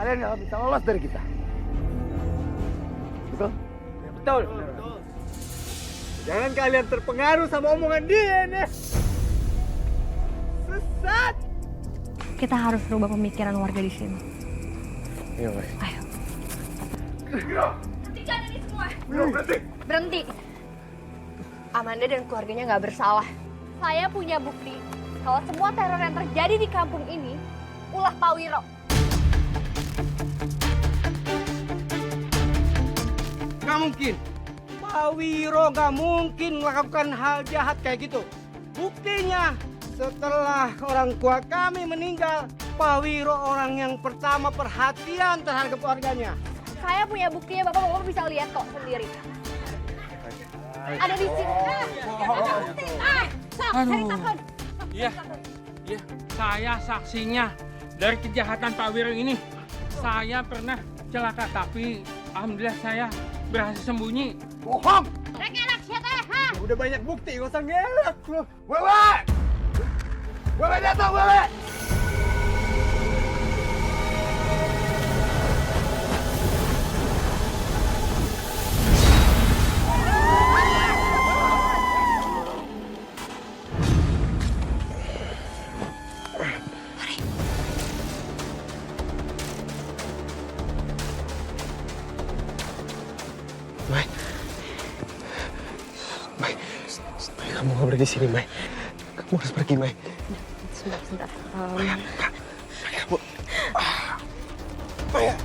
Kalian nggak bisa lolos dari kita. Betul? Ya, betul. Jangan kalian terpengaruh sama omongan dia nih. Sesat. Kita harus rubah pemikiran warga di sini. Ayo, Mai. Ayo. Hentikan ini semua. Berhenti. Berhenti. Amanda dan keluarganya nggak bersalah. Saya punya bukti kalau semua teror yang terjadi di kampung ini ulah Pak Wiro. Gak mungkin. Pak Wiro gak mungkin melakukan hal jahat kayak gitu. Buktinya, setelah orang tua kami meninggal, Pak Wiro orang yang pertama perhatian terhadap keluarganya. Saya punya buktinya, Bapak bisa lihat kok sendiri. Ada di sini. Aduh. Iya, iya, saya saksinya dari kejahatan Pak Wiro ini. Saya pernah celaka, tapi alhamdulillah saya berhasil sembunyi. Bohong! Rekelak siapa? Udah banyak bukti, gak usah ngelak lu. Wewe! Wewe datang, Wewe! Mai. Mai. Mai, kamu nggak boleh di sini, Mai. Kamu harus pergi, Mai. Sebentar. Mai, kamu. Maya.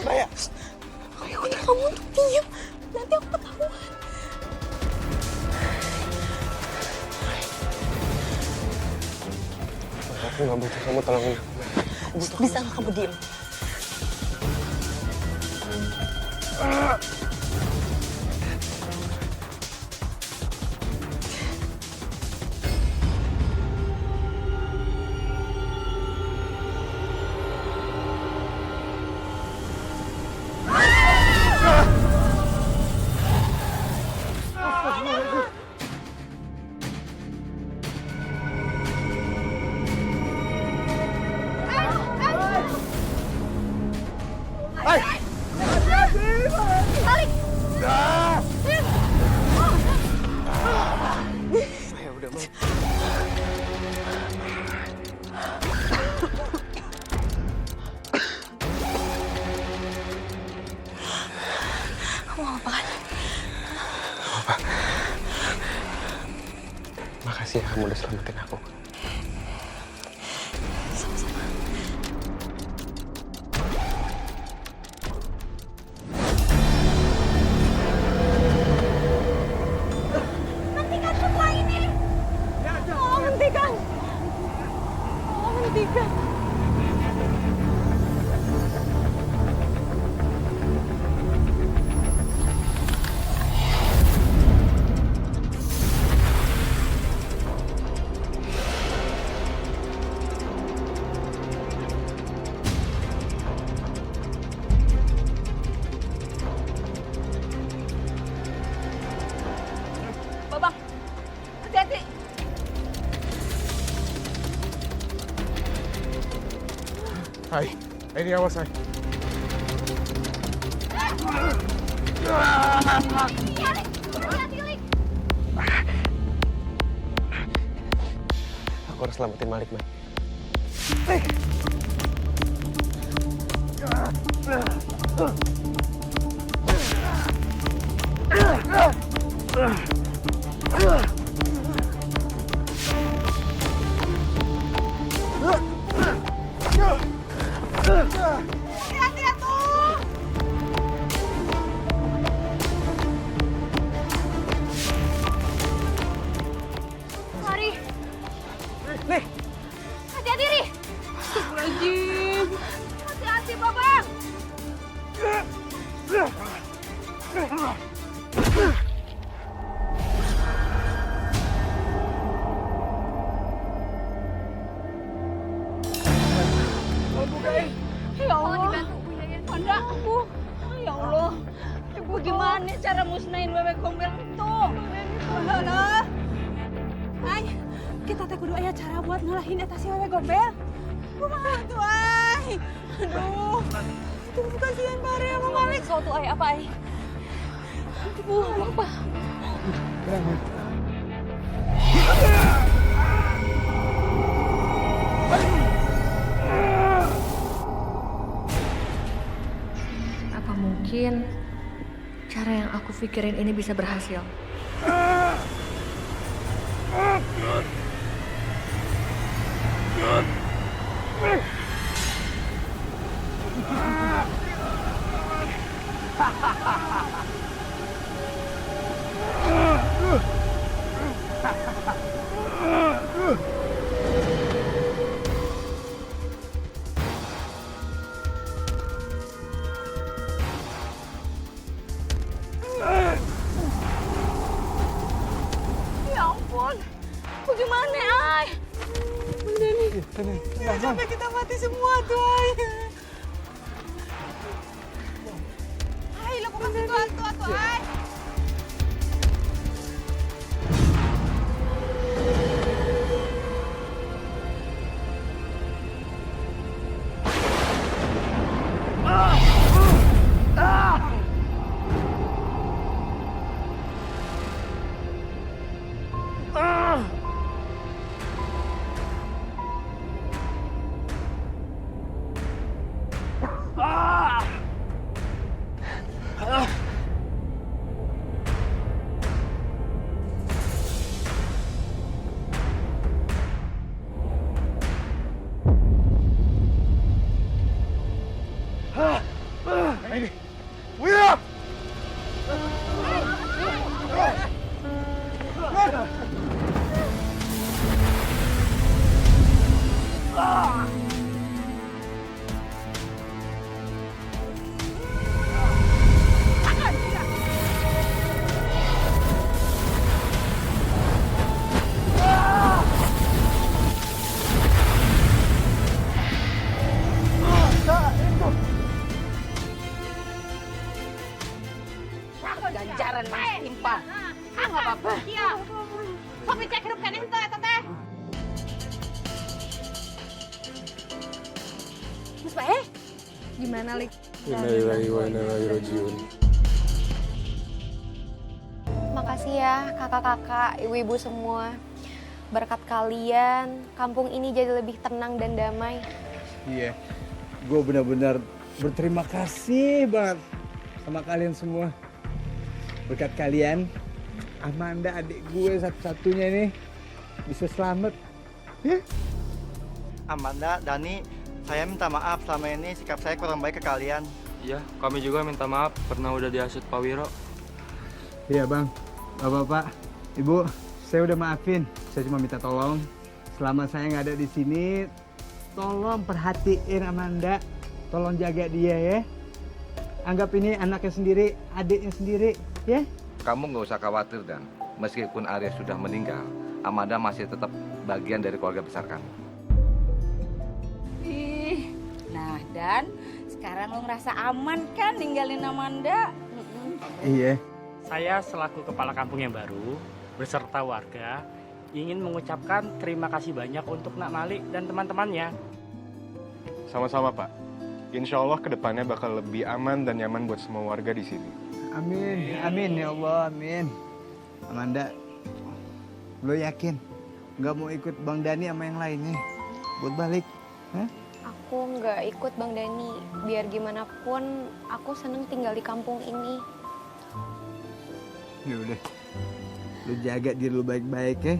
Maya. Ayo, kamu untuk diam. Nanti aku ketahuan. Aku nggak butuh kamu tolongin aku, Mai. Bisa nggak kamu diam? Kalian kamu udah selamatin aku. Sama-sama. Hentikan semua ini! Oh, hentikan! Oh, hentikan! Babang, hati-hati! Hai, ini awas, Hai. Aku harus selamatin Malik, Mai. Hati-hati ya tuh! Mari! Nih! Hati-hati, Ri! Astagfirullahaladzim! Hati-hati, Babang! Ya Allah, dibantu Bu Yayan. Manda, Bu. Ya Allah. Ibu gimana cara musnahin bebek gombel itu? Alah. Ay, kita teh kudu aya cara buat ngalahin eta si bebek gombel. Kumaha tuh, ay? Aduh. Tuh kasihan Bare sama Malik. Kau tuh ay apa ay? Bu, apa? Apa mungkin cara yang aku pikirin ini bisa berhasil? Ya ampun. Bagaimana, ay? Bunda nih. Sampai kita mati semua tuh, ay. Ay, lakukan sesuatu, ay. Wira! Ganjaran mentimpa. Ah, nggak apa-apa. Iya. Sok dicek hidup kan itu ya, Tete. Mas Bae, gimana, Lik? Innalillahi wa inna ilaihi rajiun. Makasih ya kakak-kakak, ibu-ibu semua. Berkat kalian, kampung ini jadi lebih tenang dan damai. Iya, gue benar-benar berterima kasih banget sama kalian semua. Berkat kalian, Amanda adik gue satu-satunya nih bisa selamat. Ya? Amanda, Dani, saya minta maaf selama ini sikap saya kurang baik ke kalian. Iya, kami juga minta maaf pernah udah dihasut Pak Wiro. Iya bang, bapak-bapak, ibu, saya udah maafin. Saya cuma minta tolong, selama saya nggak ada di sini, tolong perhatiin Amanda, tolong jaga dia ya. Anggap ini anaknya sendiri, adiknya sendiri, ya. Kamu nggak usah khawatir, Dan. Meskipun Arya sudah meninggal, Amanda masih tetap bagian dari keluarga besar kami. Nah, Dan sekarang lo ngerasa aman kan ninggalin Amanda? Iya. Saya selaku kepala kampung yang baru beserta warga ingin mengucapkan terima kasih banyak untuk Nak Malik dan teman-temannya. Sama-sama Pak. Insya Allah kedepannya bakal lebih aman dan nyaman buat semua warga di sini. Amin, amin ya Allah, amin. Amanda, lo yakin nggak mau ikut Bang Dani sama yang lainnya buat balik? Hah? Aku nggak ikut Bang Dani. Biar gimana pun, aku seneng tinggal di kampung ini. Ya udah, lu jaga diri lu baik-baik ya.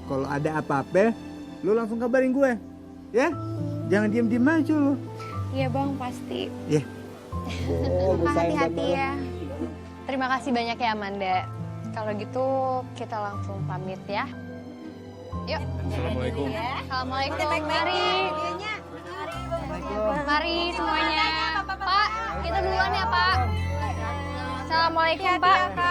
Kalau ada apa-apa, lu langsung kabarin gue, ya. Jangan diem-diem aja lu. Iya Bang, pasti. Ya. Hati-hati ya. Terima kasih banyak ya Amanda. Kalau gitu kita langsung pamit ya. Yuk. Assalamualaikum. Assalamualaikum. Mari. Mari semuanya. Pak, kita duluan ya Pak. Assalamualaikum Pak.